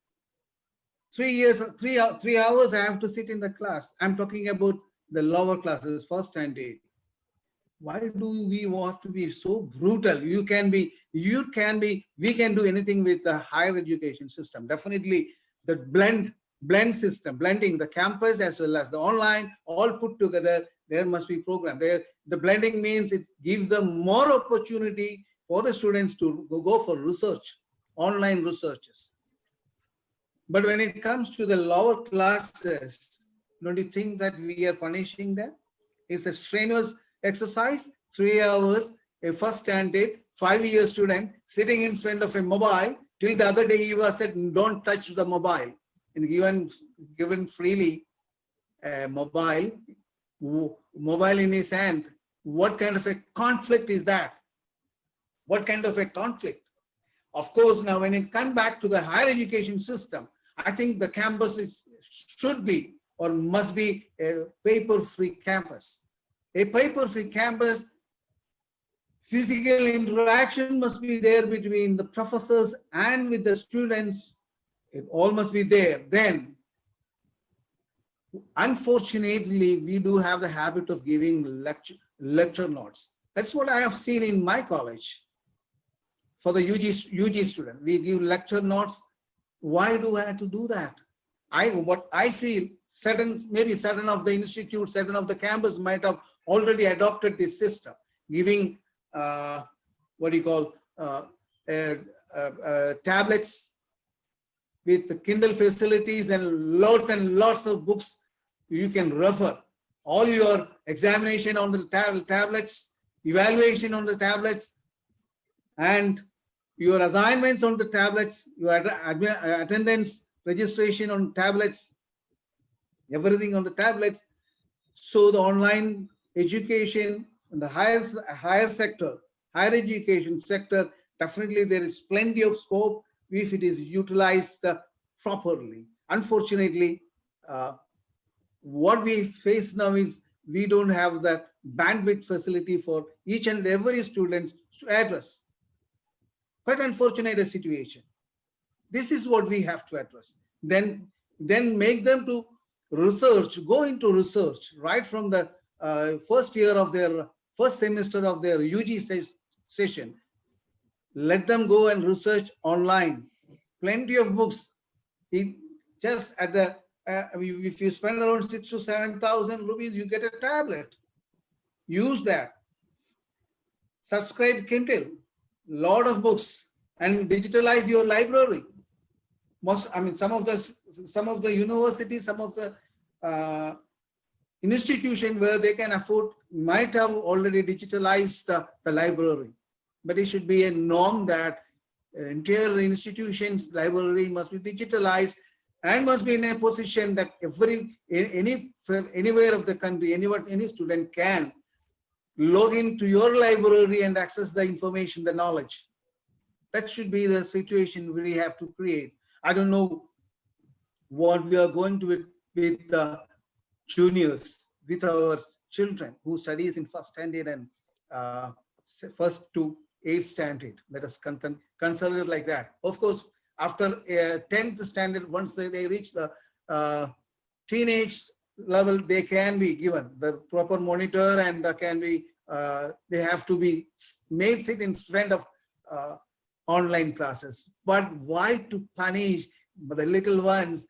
3 hours I have to sit in the class. I'm talking about the lower classes, first and eighth. Why do we have to be so brutal? We can do anything with the higher education system. Definitely the blend system, blending the campus as well as the online, all put together, there must be program. The blending means it gives them more opportunity for the students to go for research, online researches. But when it comes to the lower classes, don't you think that we are punishing them? It's a strenuous exercise, 3 hours, a first standard, 5-year student sitting in front of a mobile. Till the other day he was said, don't touch the mobile. And given freely a mobile in his hand. What kind of a conflict is that? What kind of a conflict? Of course, now when it comes back to the higher education system, I think the campus should be or must be a paper-free campus. A paper-free campus, physical interaction must be there between the professors and with the students. It all must be there. Then, unfortunately, we do have the habit of giving lecture notes. That's what I have seen in my college. For the UG student, we give lecture notes. Why do I have to do that? What I feel, maybe certain of the institutes, certain of the campus might have already adopted this system, giving tablets with the Kindle facilities and lots of books you can refer. All your examination on the tablets, evaluation on the tablets, and your assignments on the tablets, your attendance registration on tablets, everything on the tablets. So the online education in the higher sector, higher education sector, definitely there is plenty of scope if it is utilized properly. Unfortunately, what we face now is we don't have that bandwidth facility for each and every student to address. Quite unfortunate situation. This is what we have to address. Then make them to research, go into research right from the first semester of their UG session. Let them go and research online. Plenty of books. Just at the if you spend around 6,000 to 7,000 rupees, you get a tablet. Use that. Subscribe Kindle. Lot of books and digitalize your library. Some of the universities, some of the institution where they can afford might have already digitalized the library. But it should be a norm that entire institution's library must be digitalized and must be in a position that anywhere of the country, any student can log into your library and access the information, the knowledge. That should be the situation we have to create. I don't know what we are going to with the juniors, with our children who studies in first standard and first to 8th standard. Let us consider it like that. Of course, after 10th standard, once they reach the teenage level, they can be given the proper monitor and can be they have to be made sit in front of online classes. But why to punish the little ones,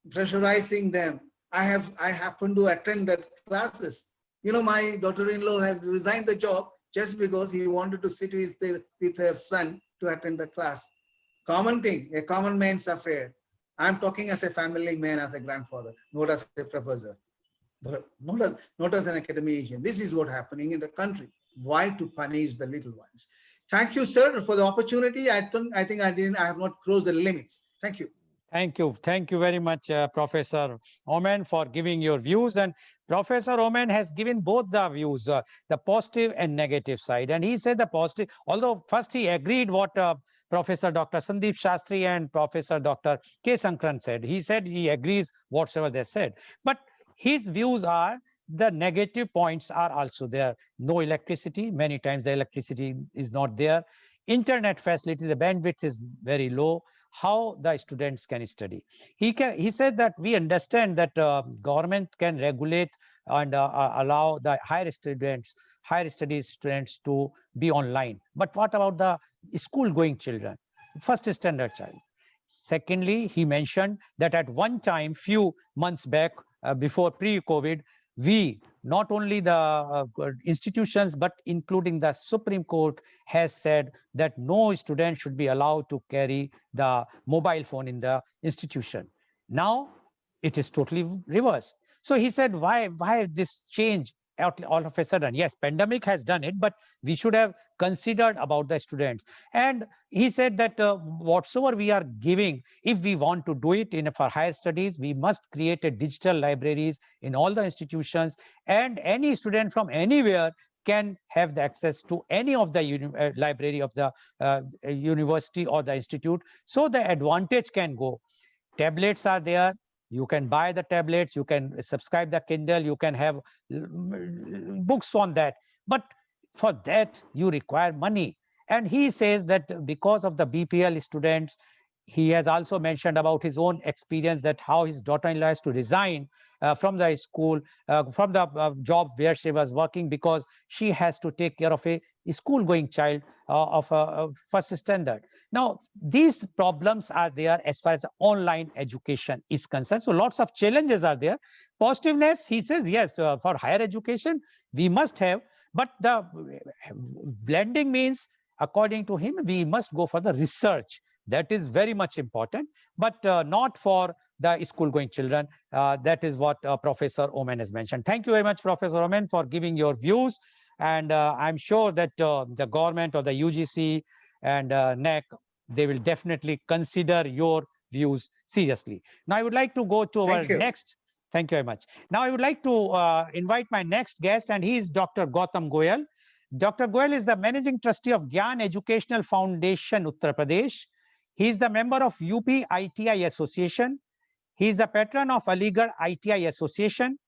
pressurizing them? I happen to attend that classes. You know, my daughter-in-law has resigned the job just because he wanted to sit with her son to attend the class. Common thing, a common man's affair. I'm talking as a family man, as a grandfather, not as a professor, not as an academician. This is what's happening in the country. Why to punish the little ones? Thank you, sir, for the opportunity. I have not crossed the limits. Thank you. Thank you. Thank you very much, Professor Oman, for giving your views. And Professor Oman has given both the views, the positive and negative side. And he said the positive, although first he agreed what Professor Dr. Sandeep Shastri and Professor Dr. K. Sankaran said. He said he agrees whatsoever they said. But his views are the negative points are also there. No electricity. Many times the electricity is not there. Internet facility, the bandwidth is very low. How the students can study. He said that we understand that government can regulate and allow the higher studies students to be online. But what about the school going children, first standard child? Secondly, he mentioned that at one time, few months back, before pre-COVID, we, not only the institutions, but including the Supreme Court has said that no student should be allowed to carry the mobile phone in the institution. Now it is totally reversed. So he said, why this change all of a sudden? Yes, pandemic has done it, but we should have considered about the students. And he said that whatsoever we are giving, if we want to do it for higher studies, we must create a digital libraries in all the institutions, and any student from anywhere can have the access to any of the library of the university or the institute. So the advantage can go. Tablets are there. You can buy the tablets, you can subscribe the Kindle, you can have books on that. But for that, you require money. And he says that because of the BPL students, he has also mentioned about his own experience, that how his daughter-in-law has to resign from the school, from the job where she was working, because she has to take care of a school-going child of first standard. Now, these problems are there as far as online education is concerned. So lots of challenges are there. Positiveness, he says, yes, for higher education, we must have, but the blending means, according to him, we must go for the research. That is very much important, but not for the school-going children. That is what Professor Oman has mentioned. Thank you very much, Professor Oman, for giving your views. And I'm sure that the government or the UGC and NEC, they will definitely consider your views seriously. Now, I would like to go to our next. Thank you very much. Now, I would like to invite my next guest, and he is Dr. Gautam Goyal. Dr. Goyal is the Managing Trustee of Gyan Educational Foundation, Uttar Pradesh. He is the member of UP ITI Association. He is the patron of Aligarh ITI Association.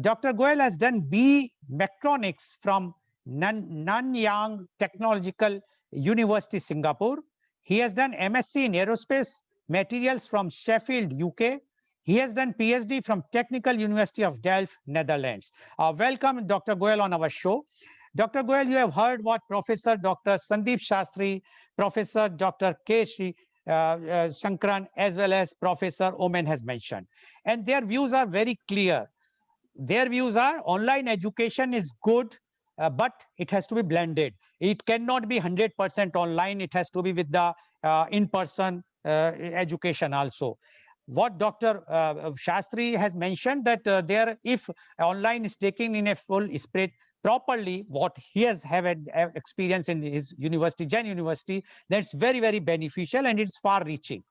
Dr. Goyal has done B. Mechatronics from Nanyang Technological University, Singapore. He has done MSc in Aerospace Materials from Sheffield, UK. He has done PhD from Technical University of Delft, Netherlands. Welcome, Dr. Goyal, on our show. Dr. Goyal, you have heard what Professor Dr. Sandeep Shastri, Professor Dr. K. Sankaran, as well as Professor Oman has mentioned. And their views are very clear. Their views are online education is good, but it has to be blended. It cannot be 100% online. It has to be with the in-person education also. What Dr. Shastri has mentioned, that if online is taken in a full spirit properly, what he has had experience in his university, Jain University, that's very, very beneficial, and it's far-reaching.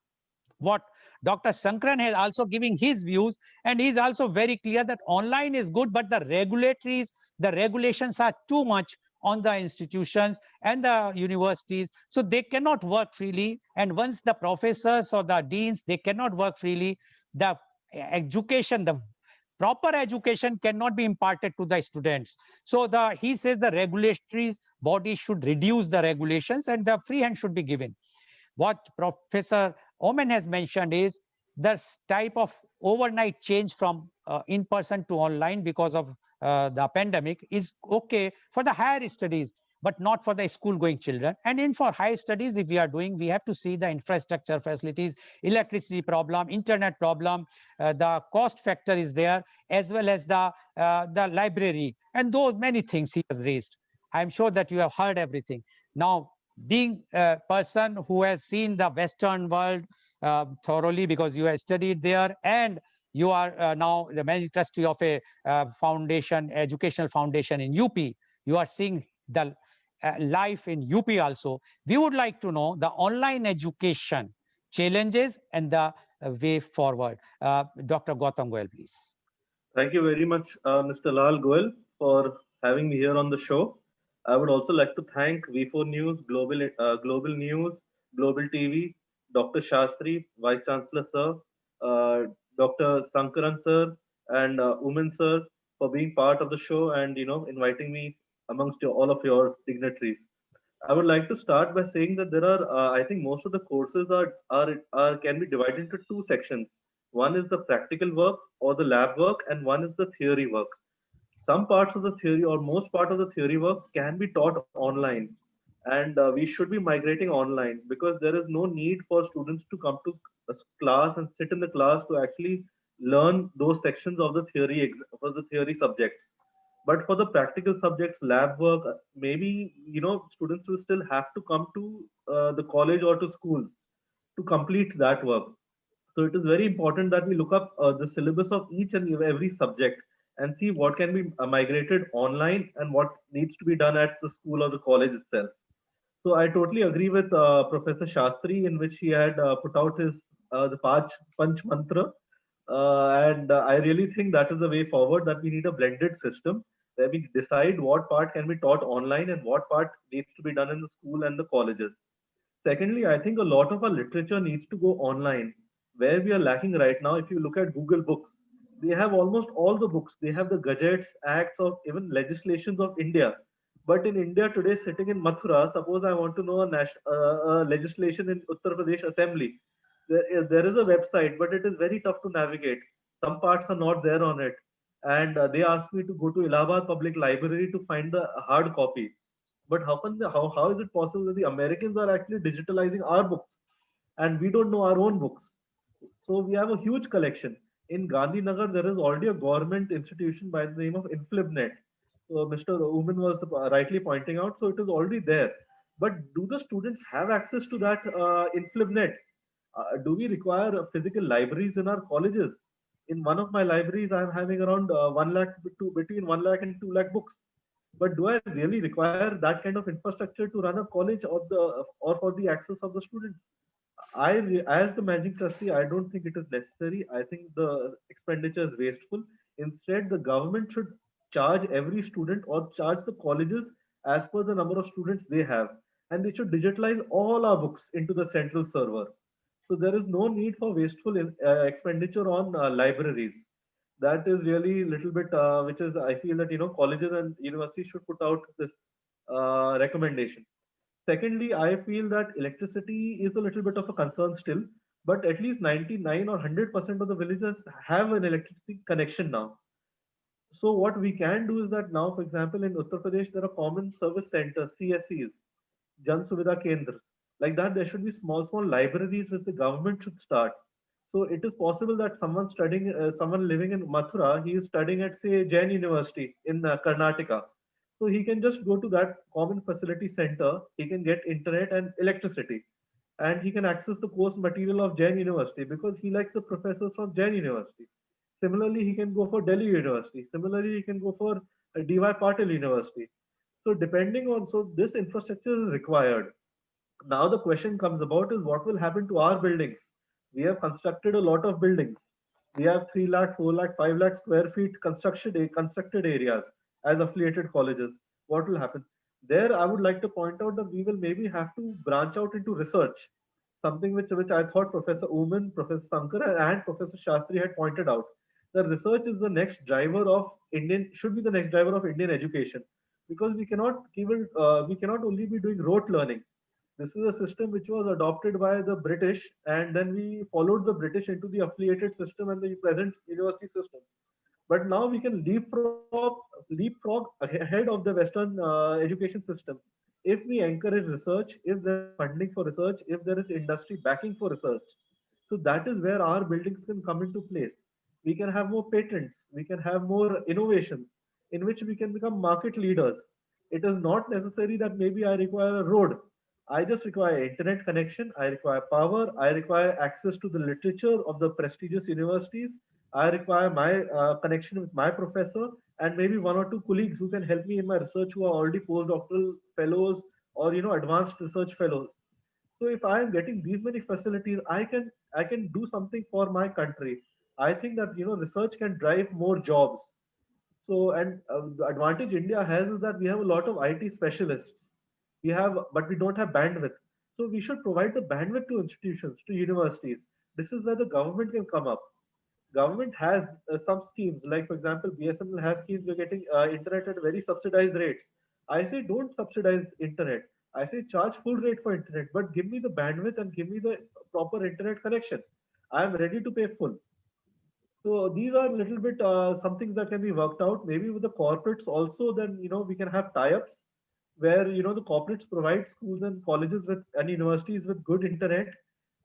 What Dr. Sankaran has also giving his views, and he's also very clear that online is good, but the regulations are too much on the institutions and the universities, so they cannot work freely. And once the professors or the deans, they cannot work freely, the education, the proper education cannot be imparted to the students. So he says the regulatory body should reduce the regulations and the free hand should be given. What Professor Oman has mentioned is this type of overnight change from in-person to online because of the pandemic is okay for the higher studies, but not for the school-going children. And in for higher studies, if we are doing, we have to see the infrastructure facilities, electricity problem, internet problem, the cost factor is there, as well as the library, and those many things he has raised. I'm sure that you have heard everything. Now, being a person who has seen the Western world thoroughly because you have studied there and you are now the managing trustee of a foundation, educational foundation in UP, you are seeing the life in UP also. We would like to know the online education challenges and the way forward. Dr. Gautam Goyal, please. Thank you very much, Mr. Lal Goyal, for having me here on the show. I would also like to thank V4 News, Global News, Global TV, Dr. Shastri, Vice Chancellor Sir, Dr. Sankaran Sir, and Uman Sir for being part of the show and inviting me amongst all of your dignitaries. I would like to start by saying that there are, I think, most of the courses are can be divided into two sections. One is the practical work or the lab work, and one is the theory work. Some parts of the theory or most part of the theory work can be taught online, and we should be migrating online because there is no need for students to come to a class and sit in the class to actually learn those sections of the theory for the theory subjects. But for the practical subjects, lab work, maybe students will still have to come to the college or to schools to complete that work. So it is very important that we look up the syllabus of each and every subject and see what can be migrated online and what needs to be done at the school or the college itself. So I totally agree with Professor Shastri in which he had put out his the Panch Mantra, and I really think that is the way forward. That we need a blended system where we decide what part can be taught online and what part needs to be done in the school and the colleges. Secondly, I think a lot of our literature needs to go online. Where we are lacking right now, if you look at Google Books, they have almost all the books. They have the gadgets, acts of even legislations of India. But in India today, sitting in Mathura, suppose I want to know a legislation in Uttar Pradesh Assembly, there is a website, but it is very tough to navigate. Some parts are not there on it. And they asked me to go to Allahabad Public Library to find the hard copy. But how is it possible that the Americans are actually digitalizing our books and we don't know our own books? So we have a huge collection. In Gandhinagar, there is already a government institution by the name of InflibNet. So Mr. Uman was rightly pointing out. So it is already there. But do the students have access to that InflibNet? Do we require physical libraries in our colleges? In one of my libraries, I'm having around 1 lakh between 1 lakh and 2 lakh books. But do I really require that kind of infrastructure to run a college or for the access of the students? As the managing trustee, I don't think it is necessary. I think the expenditure is wasteful. Instead, the government should charge every student or charge the colleges as per the number of students they have, and they should digitalize all our books into the central server. So there is no need for wasteful expenditure on libraries. That is really a little bit, which is I feel that colleges and universities should put out this recommendation. Secondly, I feel that electricity is a little bit of a concern still, but at least 99 or 100% of the villages have an electricity connection now. So what we can do is that now, for example, in Uttar Pradesh, there are common service centers, CSCs, Jan Suvidha Kendras. Like that, there should be small libraries which the government should start. So it is possible that someone living in Mathura, he is studying at say Jain University in Karnataka. So he can just go to that common facility center. He can get internet and electricity, and he can access the course material of Jain University because he likes the professors from Jain University. Similarly, he can go for Delhi University. Similarly, he can go for DY Patil University. So depending on, so this infrastructure is required. Now the question comes about is what will happen to our buildings? We have constructed a lot of buildings. We have 3 lakh, 4 lakh, 5 lakh square feet constructed areas as affiliated colleges. What will happen? There, I would like to point out that we will maybe have to branch out into research, something which I thought Professor Uman, Professor Sankar, and Professor Shastri had pointed out. that research is the next driver of should be the next driver of Indian education, because we cannot only be doing rote learning. This is a system which was adopted by the British, and then we followed the British into the affiliated system and the present university system. But now we can leapfrog ahead of the Western education system if we encourage research, if there is funding for research, if there is industry backing for research. So that is where our buildings can come into place. We can have more patents, we can have more innovations in which we can become market leaders. It is not necessary that maybe I require a road. I just require internet connection, I require power, I require access to the literature of the prestigious universities, I require my connection with my professor and maybe one or two colleagues who can help me in my research who are already postdoctoral fellows or advanced research fellows. So if I am getting these many facilities, I can do something for my country. I think that research can drive more jobs. So, and the advantage India has is that we have a lot of IT specialists. But we don't have bandwidth. So we should provide the bandwidth to institutions, to universities. This is where the government can come up. Government has some schemes, like for example, BSNL has schemes. We're getting internet at very subsidized rates. I say don't subsidize internet. I say charge full rate for internet, but give me the bandwidth and give me the proper internet connection. I am ready to pay full. So these are a little bit some things that can be worked out. Maybe with the corporates also, then we can have tie-ups where the corporates provide schools and colleges with and universities with good internet.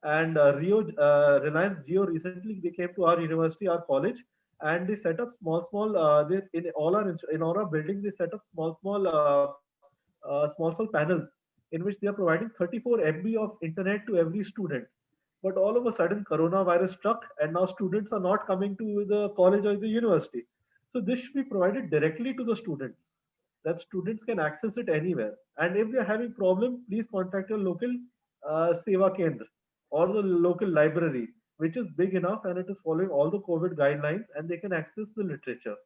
And Reliance Jio recently they came to our university, our college, and they set up small they in all our buildings they set up small panels in which they are providing 34 MB of internet to every student. But all of a sudden, coronavirus struck, and now students are not coming to the college or the university. So this should be provided directly to the students, that students can access it anywhere. And if they're having problem, please contact your local Seva Kendra or the local library, which is big enough and it is following all the COVID guidelines, and they can access the literature.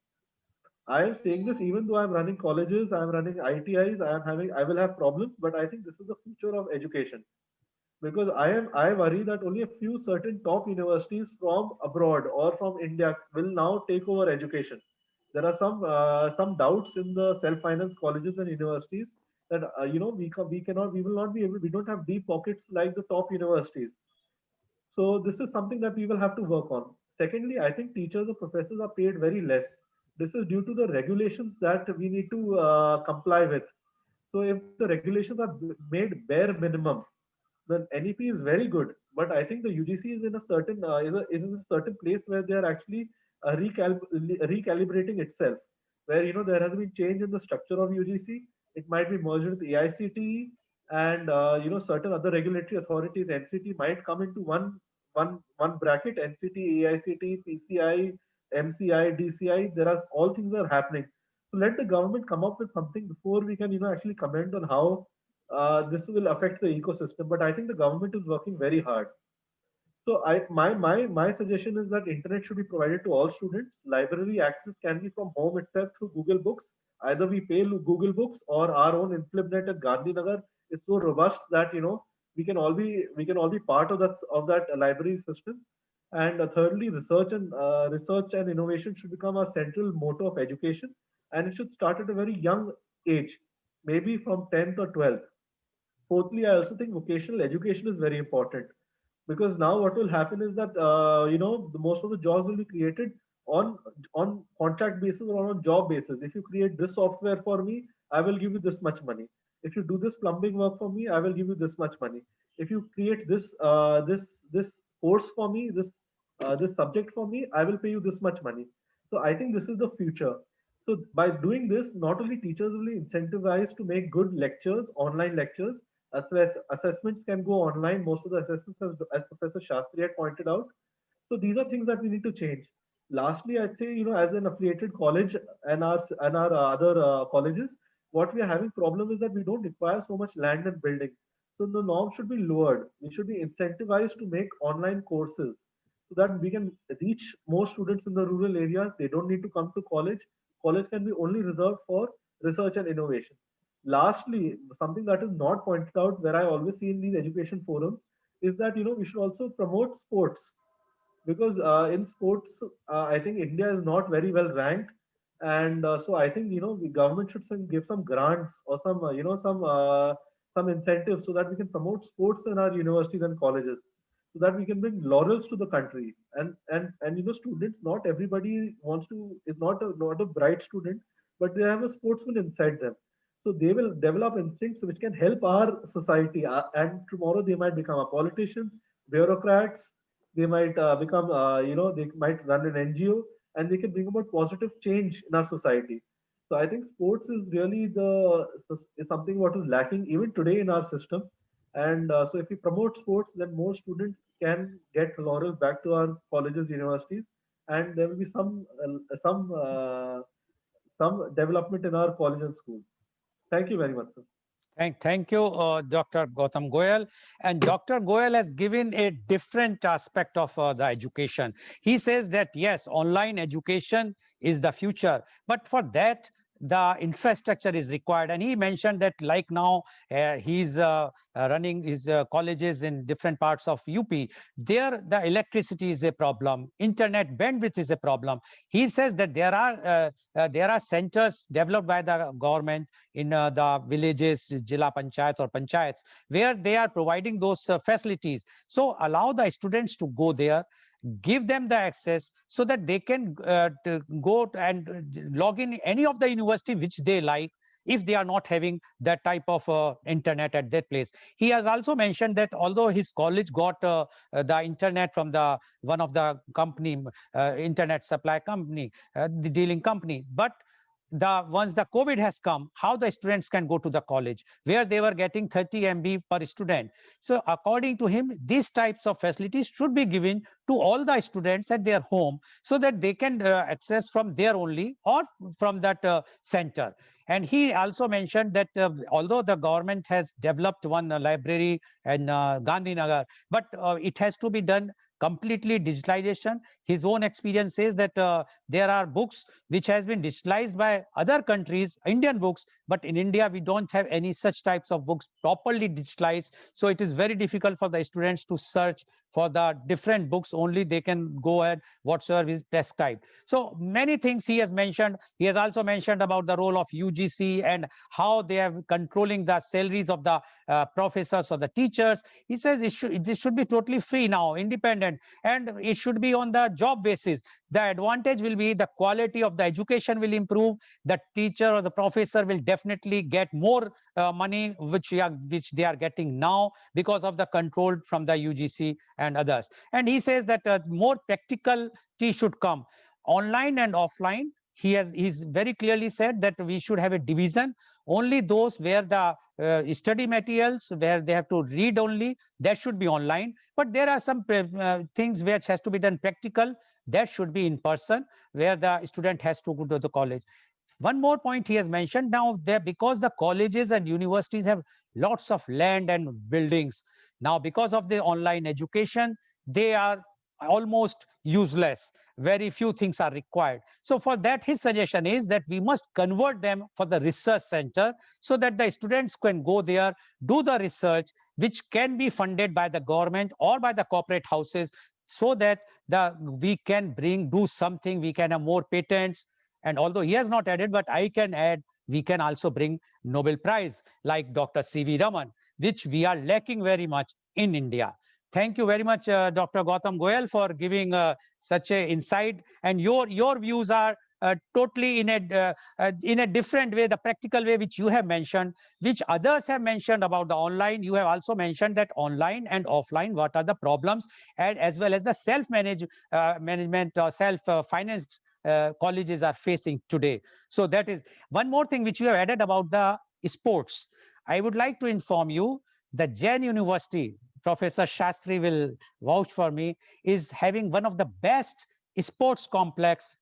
I am saying this even though I'm running colleges, I'm running ITIs, I will have problems, but I think this is the future of education, because I worry that only a few certain top universities from abroad or from India will now take over education. There are some doubts in the self-finance colleges and universities that we will not be able, we don't have deep pockets like the top universities. So this is something that we will have to work on. Secondly, I think teachers or professors are paid very less. This is due to the regulations that we need to comply with. So if the regulations are made bare minimum, the NEP is very good, but I think the UGC is in a certain is in a certain place where they are actually recalibrating itself. Where there has been change in the structure of UGC. It might be merged with AICTE, and certain other regulatory authorities. NCT might come into one bracket. NCT, AICTE, PCI, MCI, DCI. There are all things are happening. So let the government come up with something before we can actually comment on how this will affect the ecosystem. But I think the government is working very hard. So my suggestion is that internet should be provided to all students. Library access can be from home itself through Google Books. Either we pay Google Books, or our own InflibNet at Gandhinagar is so robust that we can all be part of that library system. And thirdly, research and innovation should become a central motto of education, and it should start at a very young age, maybe from 10th or 12th. Fourthly, I also think vocational education is very important, because now what will happen is that the most of the jobs will be created on contract basis or on job basis. If you create this software for me, I will give you this much money. If you do this plumbing work for me, I will give you this much money. If you create this course for me, this subject for me, I will pay you this much money. So I think this is the future. So by doing this, not only teachers will be incentivized to make good lectures, online lectures, as well as assessments can go online. Most of the assessments, as Professor Shastri had pointed out. So these are things that we need to change. Lastly, I'd say, as an affiliated college and our other colleges, what we are having problem is that we don't require so much land and building. So the norm should be lowered. We should be incentivized to make online courses so that we can reach more students in the rural areas. They don't need to come to college. College can be only reserved for research and innovation. Lastly, something that is not pointed out, where I always see in these education forums, is that we should also promote sports. because in sports, I think India is not very well ranked, and so I think the government should give some grants or some some incentives so that we can promote sports in our universities and colleges, so that we can bring laurels to the country. And students, not everybody wants to is not a bright student, but they have a sportsman inside them. So they will develop instincts which can help our society, and tomorrow they might become a politicians, bureaucrats. They might become, they might run an NGO, and they can bring about positive change in our society. So I think sports is really is something what is lacking even today in our system. And so if we promote sports, then more students can get laurels back to our colleges, universities, and there will be some development in our college and schools. Thank you very much, sir. Thank you, Dr. Gautam Goyal. And Dr. Goyal has given a different aspect of the education. He says that, yes, online education is the future, but for that, the infrastructure is required. And he mentioned that like now, he's running his colleges in different parts of UP. There, the electricity is a problem. Internet bandwidth is a problem. He says that there are centers developed by the government in the villages, Jila Panchayat or Panchayats, where they are providing those facilities. So allow the students to go there, give them the access so that they can go and log in any of the university which they like, if they are not having that type of internet at that place. He has also mentioned that although his college got the internet from the one of the company, internet supply company, the dealing company, but once the COVID has come, how the students can go to the college where they were getting 30 MB per student. So according to him, these types of facilities should be given to all the students at their home so that they can access from there only or from that center. And he also mentioned that although the government has developed one library in Gandhinagar, but it has to be done completely digitalization. His own experience says that there are books which has been digitalized by other countries, Indian books, but in India, we don't have any such types of books properly digitalized. So it is very difficult for the students to search for the different books. Only they can go ahead whatsoever is prescribed. So many things he has mentioned. He has also mentioned about the role of UGC and how they are controlling the salaries of the professors or the teachers. He says this should be totally free now, independent, and it should be on the job basis. The advantage will be the quality of the education will improve. The teacher or the professor will definitely get more money which they are getting now because of the control from the UGC and others. And he says that more practicality should come, online and offline. He's very clearly said that we should have a division. Only those where the study materials where they have to read only, that should be online. But there are some things which has to be done practical, that should be in person, where the student has to go to the college. One more point he has mentioned now, there because the colleges and universities have lots of land and buildings. Now, because of the online education, they are almost useless. Very few things are required. So for that, his suggestion is that we must convert them for the research center so that the students can go there, do the research, which can be funded by the government or by the corporate houses, so that we can do something, we can have more patents. And although he has not added, but I can add, we can also bring Nobel Prize like Dr. C.V. Raman, which we are lacking very much in India. Thank you very much, Dr. Gautam Goyal, for giving such a insight. And your views are totally in a different way, the practical way which you have mentioned, which others have mentioned about the online. You have also mentioned that online and offline, what are the problems, and as well as the management or self-financed colleges are facing today. So that is one more thing which you have added about the sports. I would like to inform you that Jain University, Professor Shastri will vouch for me, is having one of the best sports complex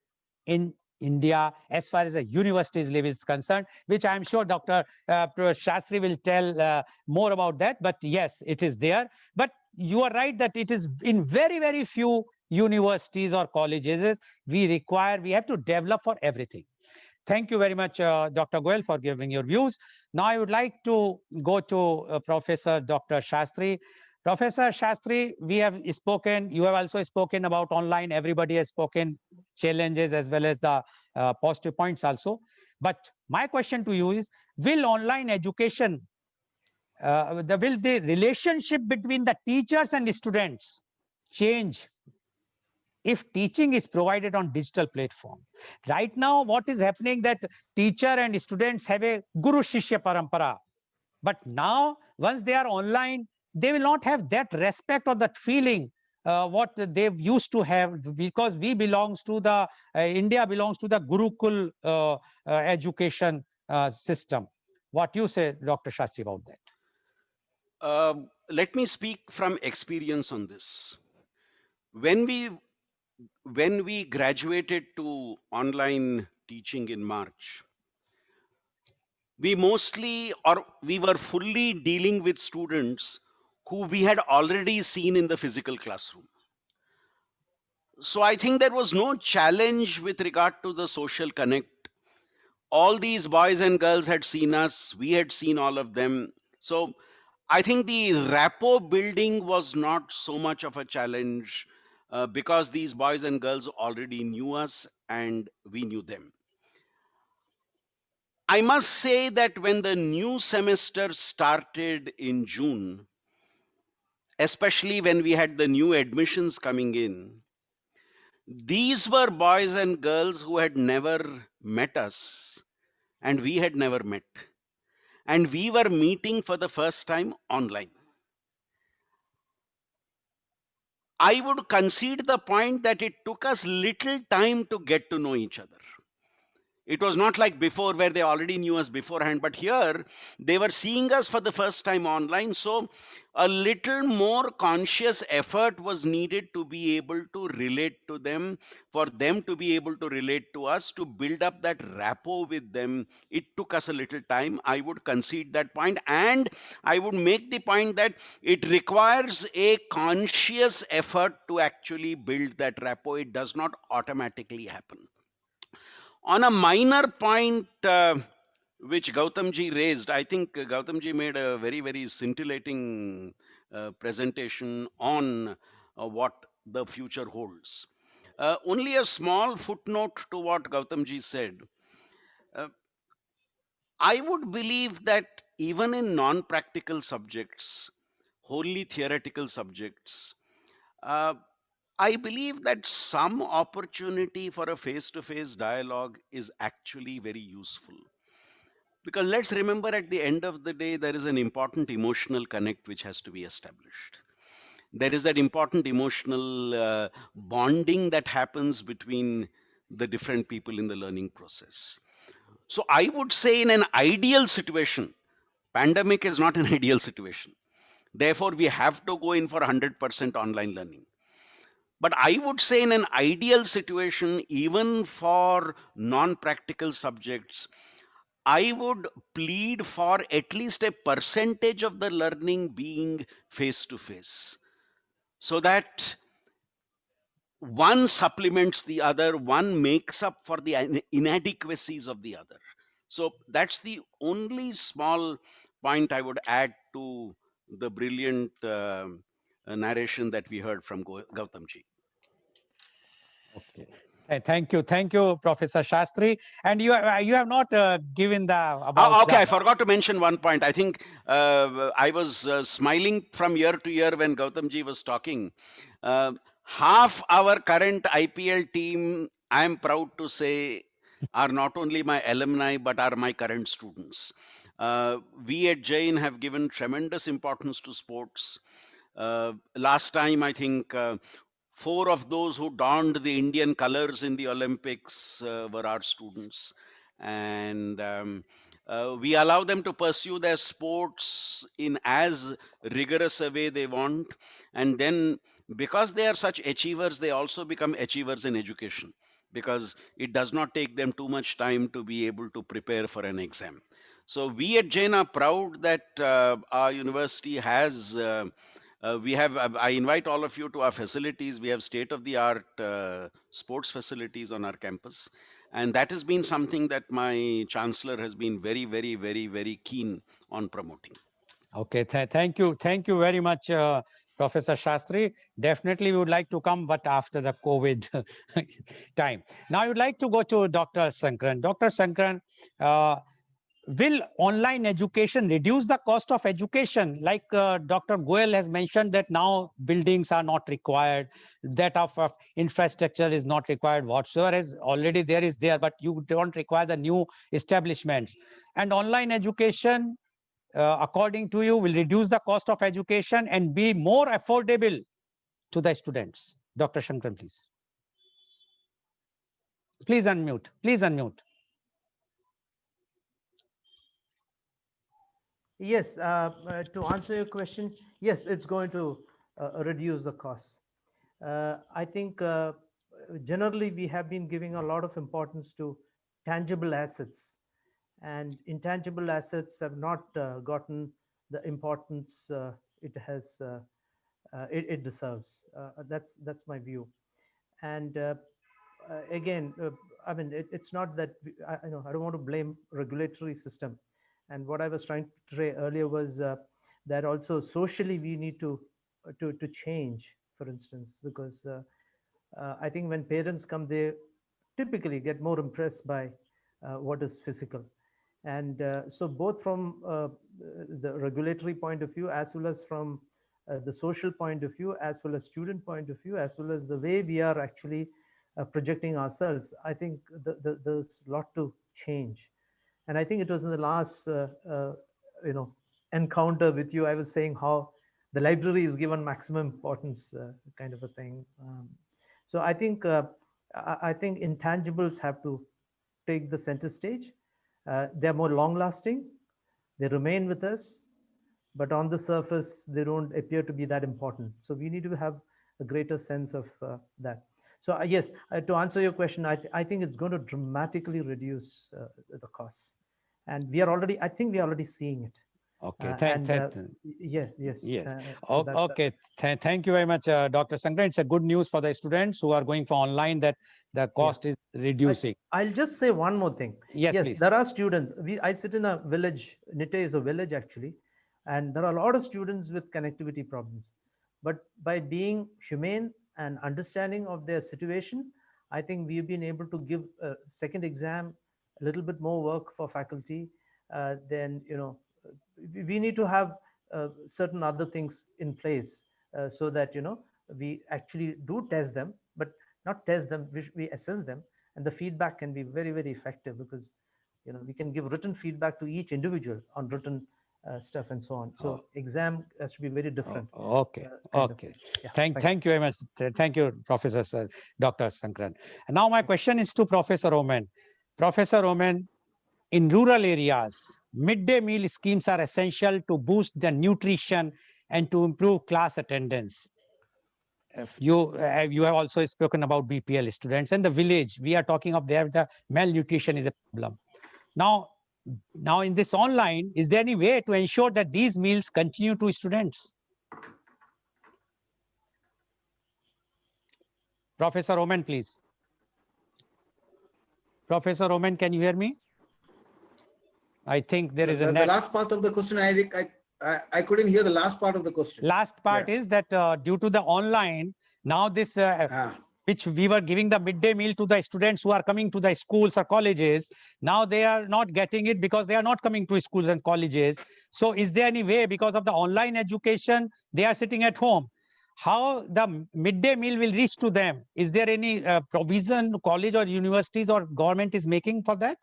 in India as far as the universities level is concerned, which I'm sure Dr. Shastri will tell more about that. But yes, it is there. But you are right that it is in very, very few universities or colleges we have to develop for everything. Thank you very much, Dr. Goyal, for giving your views. Now I would like to go to Professor Dr. Shastri. Professor Shastri, we have spoken, you have also spoken about online. Everybody has spoken challenges as well as the positive points also. But my question to you is, will online education, will the relationship between the teachers and students change if teaching is provided on digital platform? Right now, what is happening that teacher and students have a Guru Shishya Parampara. But now, once they are online, they will not have that respect or that feeling what they used to have, because we belongs to the, India belongs to the Gurukul education system. What you say, Dr. Shastri, about that? Let me speak from experience on this. When we graduated to online teaching in March, we were fully dealing with students who we had already seen in the physical classroom. So I think there was no challenge with regard to the social connect. All these boys and girls had seen us, we had seen all of them. So I think the rapport building was not so much of a challenge because these boys and girls already knew us and we knew them. I must say that when the new semester started in June, especially when we had the new admissions coming in, these were boys and girls who had never met us and we had never met. And we were meeting for the first time online. I would concede the point that it took us little time to get to know each other. It was not like before where they already knew us beforehand, but here they were seeing us for the first time online. So a little more conscious effort was needed to be able to relate to them, for them to be able to relate to us, to build up that rapport with them. It took us a little time. I would concede that point, and I would make the point that it requires a conscious effort to actually build that rapport. It does not automatically happen. On a minor point which Gautamji raised, I think Gautamji made a very, very scintillating presentation on what the future holds. Only a small footnote to what Gautamji said. Uh, I would believe that even in non practical subjects, wholly theoretical subjects, uh, I believe that some opportunity for a face to face dialogue is actually very useful. Because let's remember, at the end of the day, there is an important emotional connect which has to be established. There is that important emotional bonding that happens between the different people in the learning process. So I would say, in an ideal situation, pandemic is not an ideal situation. Therefore, we have to go in for 100% online learning. But I would say, in an ideal situation, even for non practical subjects, I would plead for at least a percentage of the learning being face to face, so that one supplements the other, one makes up for the inadequacies of the other. So that's the only small point I would add to the brilliant narration that we heard from Gautamji. Okay. Thank you, Professor Shastri. And you have not given the about Okay, the, I forgot to mention one point. I think I was smiling from year to year when Gautamji was talking. Uh, Half our current IPL team, I am proud to say, are not only my alumni but are my current students. We at Jain have given tremendous importance to sports. Last time, I think four of those who donned the Indian colors in the Olympics were our students. And we allow them to pursue their sports in as rigorous a way they want. And then, because they are such achievers, they also become achievers in education, because it does not take them too much time to be able to prepare for an exam. So we at Jain are proud that our university has I invite all of you to our facilities. We have state of the art sports facilities on our campus. And that has been something that my chancellor has been very, very, very, very keen on promoting. Okay, thank you. Thank you very much, Professor Shastri. Definitely we would like to come, but after the COVID time. Now I would like to go to Dr. Sankaran. Dr. Sankaran, will online education reduce the cost of education? Like Dr. Goel has mentioned that now buildings are not required, that of infrastructure is not required, whatsoever is already there is there, but you don't require the new establishments. And online education, according to you, will reduce the cost of education and be more affordable to the students? Dr. Shankaran, please. Please unmute. Please unmute. Yes, to answer your question, yes, it's going to reduce the costs. I think generally we have been giving a lot of importance to tangible assets, and intangible assets have not gotten the importance it deserves. That's my view. And again, I mean, it's not that I know I don't want to blame regulatory system. And what I was trying to say earlier was that also socially we need to change, for instance, because I think when parents come, they typically get more impressed by what is physical. And so both from the regulatory point of view, as well as from the social point of view, as well as student point of view, as well as the way we are actually projecting ourselves, I think there's a lot to change. And I think it was in the last encounter with you, I was saying how the library is given maximum importance, kind of a thing. So I think intangibles have to take the center stage. They're more long lasting, they remain with us, but on the surface they don't appear to be that important. So we need to have a greater sense of that. So yes, to answer your question, I think it's going to dramatically reduce the costs, and I think we are already seeing it. Okay, yes. Okay, thank you very much, Dr. Sankaran. It's a good news for the students who are going for online that the cost is reducing. I'll just say one more thing. Yes, please. There are students. I sit in a village. Nitte is a village actually, and there are a lot of students with connectivity problems. But by being humane and understanding of their situation, I think we've been able to give a second exam, a little bit more work for faculty. Then we need to have certain other things in place so that we actually do test them, but not test them, we assess them, and the feedback can be very, very effective, because we can give written feedback to each individual on written stuff and so on. So exam has to be very different. Okay. Thank you very much. Thank you, Professor Sir, Dr. Sankaran. And now my question is to Professor Oman. Professor Oman, in rural areas, midday meal schemes are essential to boost the nutrition and to improve class attendance. You have also spoken about BPL students and the village. We are talking of there the malnutrition is a problem. Now in this online, is there any way to ensure that these meals continue to students? Professor Oman, please. Professor Oman, can you hear me? I think there is the last part of the question, I couldn't hear the last part of the question. Last part is that due to the online, now this which we were giving the midday meal to the students who are coming to the schools or colleges, now they are not getting it because they are not coming to schools and colleges. So is there any way, because of the online education, they are sitting at home, how the midday meal will reach to them? Is there any provision college or universities or government is making for that?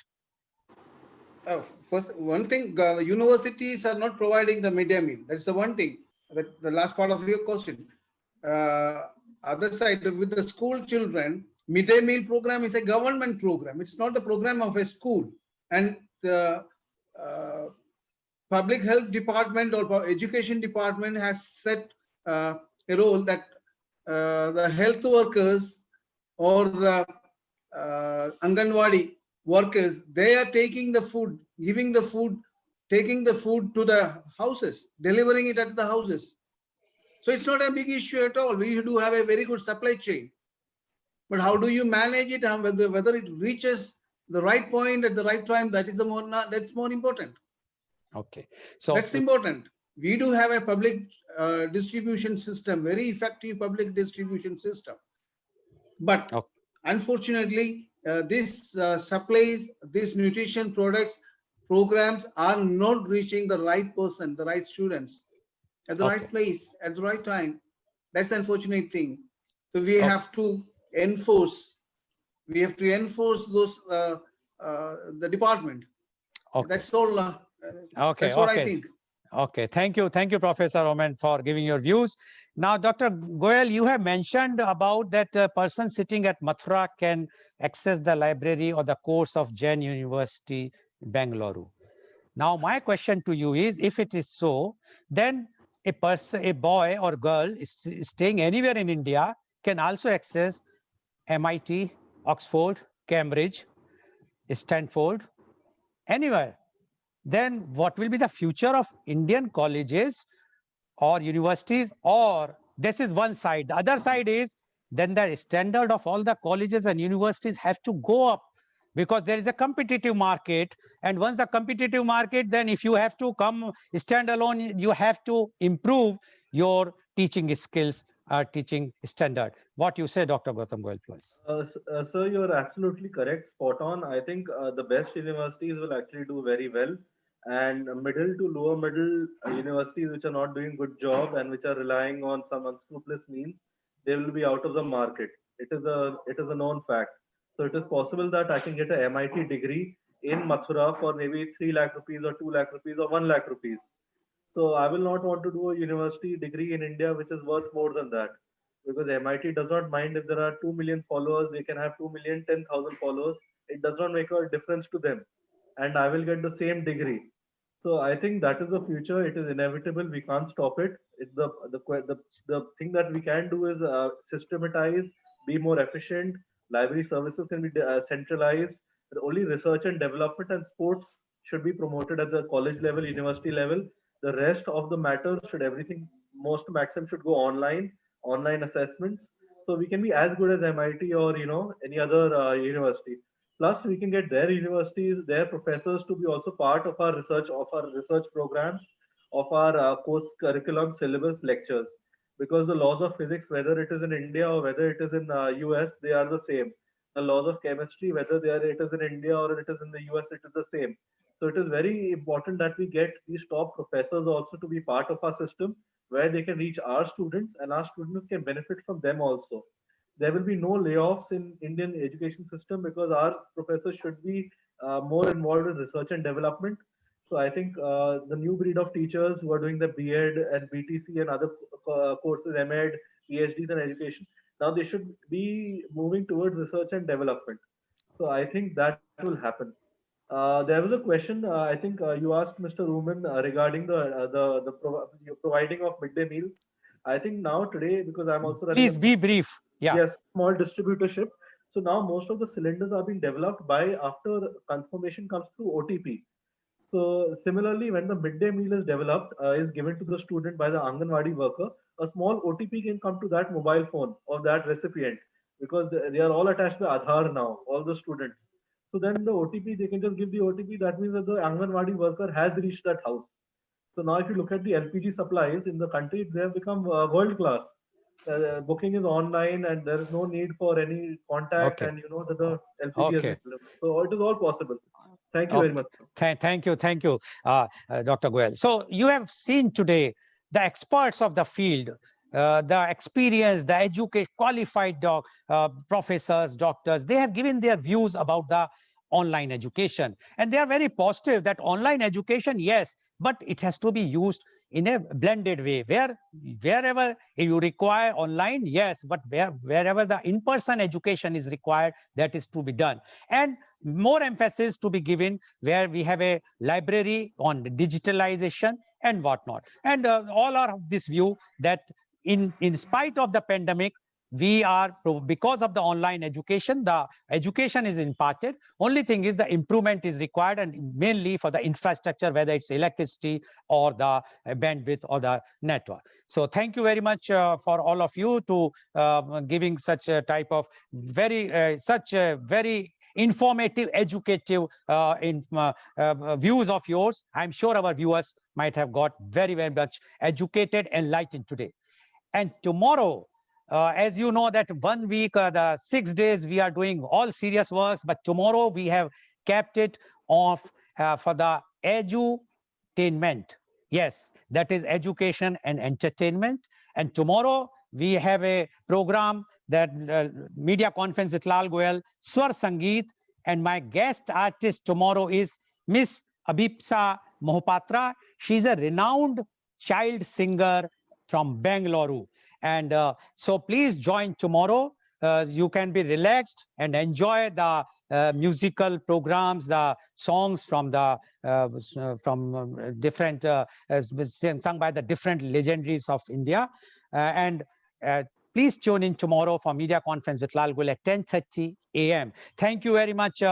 First, one thing, universities are not providing the midday meal. That's the one thing. The last part of your question. Other side, with the school children, midday meal program is a government program. It's not the program of a school. And the public health department or education department has set a role that the health workers or the Anganwadi workers, they are taking the food, giving the food, taking the food to the houses, delivering it at the houses. So it's not a big issue at all. We do have a very good supply chain. But how do you manage it, and whether it reaches the right point at the right time, that is that's more important. Okay. So that's important. We do have a public distribution system, very effective public distribution system. But Okay. unfortunately, this supplies, these nutrition products, programs are not reaching the right person, the right students, at the Okay. right place, at the right time. That's the unfortunate thing. So we Okay. have to enforce. We have to enforce those the department. Okay. That's all. Okay. That's what I Okay. think. Okay, thank you, Professor Oman, for giving your views. Now, Dr. Goel, you have mentioned about that a person sitting at Mathura can access the library or the course of Jain University, Bangalore. Now, my question to you is, if it is so, then a person, a boy or girl is staying anywhere in India can also access MIT, Oxford, Cambridge, Stanford, anywhere. Then what will be the future of Indian colleges or universities? Or this is one side. The other side is then the standard of all the colleges and universities have to go up, because there is a competitive market. And once the competitive market, then if you have to come stand alone, you have to improve your teaching skills, teaching standard. What you say, Dr. Gautam Goel, please? Sir, you're absolutely correct, spot on. I think the best universities will actually do very well, and middle to lower middle universities which are not doing good job and which are relying on some unscrupulous means, they will be out of the market. It is a known fact. So it is possible that I can get a MIT degree in Mathura for maybe 3 lakh rupees or 2 lakh rupees or 1 lakh rupees. So I will not want to do a university degree in India which is worth more than that, because MIT does not mind if there are 2 million followers, they can have 2 million, 10,000 followers. It does not make a difference to them. And I will get the same degree. So I think that is the future. It is inevitable. We can't stop it. It's the thing that we can do is systematize, be more efficient. Library services can be centralized. Only research and development and sports should be promoted at the college level, university level. The rest of the matter should everything most maximum should go online assessments. So we can be as good as MIT or any other university. Plus, we can get their universities, their professors to be also part of our research programs, of our course curriculum, syllabus, lectures. Because the laws of physics, whether it is in India or whether it is in US, they are the same. The laws of chemistry, whether it is in India or it is in the US, it is the same. So it is very important that we get these top professors also to be part of our system, where they can reach our students and our students can benefit from them also. There will be no layoffs in Indian education system because our professors should be more involved in research and development. So I think the new breed of teachers who are doing the B.Ed and BTC and other courses, M.Ed, PhDs in education, now they should be moving towards research and development. So I think that will happen. There was a question I think you asked Mr. Ruman regarding the providing of midday meals. I think now today, because I'm also running Please be brief. Yeah. yes, small distributorship. So now most of the cylinders are being developed by after confirmation comes through OTP. So similarly, when the midday meal is developed, is given to the student by the Anganwadi worker, a small OTP can come to that mobile phone of that recipient, because they are all attached by Aadhaar now, all the students. So then the OTP, they can just give the OTP. That means that the Anganwadi worker has reached that house. So now if you look at the LPG supplies in the country, they have become world class. Booking is online and there is no need for any contact, Okay. and that the LPG has been delivered. So it is all possible. Thank you very much. Thank you, Dr. Goel. So you have seen today the experts of the field, the experience, the educated, qualified professors, doctors. They have given their views about the online education, and they are very positive that online education, yes, but it has to be used in a blended way, wherever you require online, yes, but wherever the in-person education is required, that is to be done. And more emphasis to be given where we have a library on digitalization and whatnot. And all are of this view that in spite of the pandemic, we are, because of the online education, the education is imparted. Only thing is the improvement is required, and mainly for the infrastructure, whether it's electricity or the bandwidth or the network. So thank you very much for all of you to giving such a type of very informative, educative views of yours. I'm sure our viewers might have got very, very much educated, enlightened today. And tomorrow, as you know that 1 week, the 6 days, we are doing all serious works, but tomorrow we have kept it off for the edutainment. Yes, that is education and entertainment. And tomorrow we have a program that media conference with Lal Goyal, Swar Sangeet, and my guest artist tomorrow is Miss Abhipsa Mohapatra. She's a renowned child singer from Bengaluru. And so please join tomorrow. You can be relaxed and enjoy the musical programs, the songs from the different sung by the different legendaries of India. And please tune in tomorrow for media conference with Lal Goyal at 10:30 a.m. Thank you very much,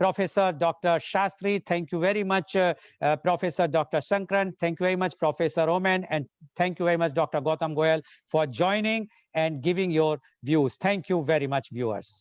Professor Dr. Shastri. Thank you very much, Professor Dr. Sankaran. Thank you very much, Professor Oman. And thank you very much, Dr. Gautam Goyal, for joining and giving your views. Thank you very much, viewers.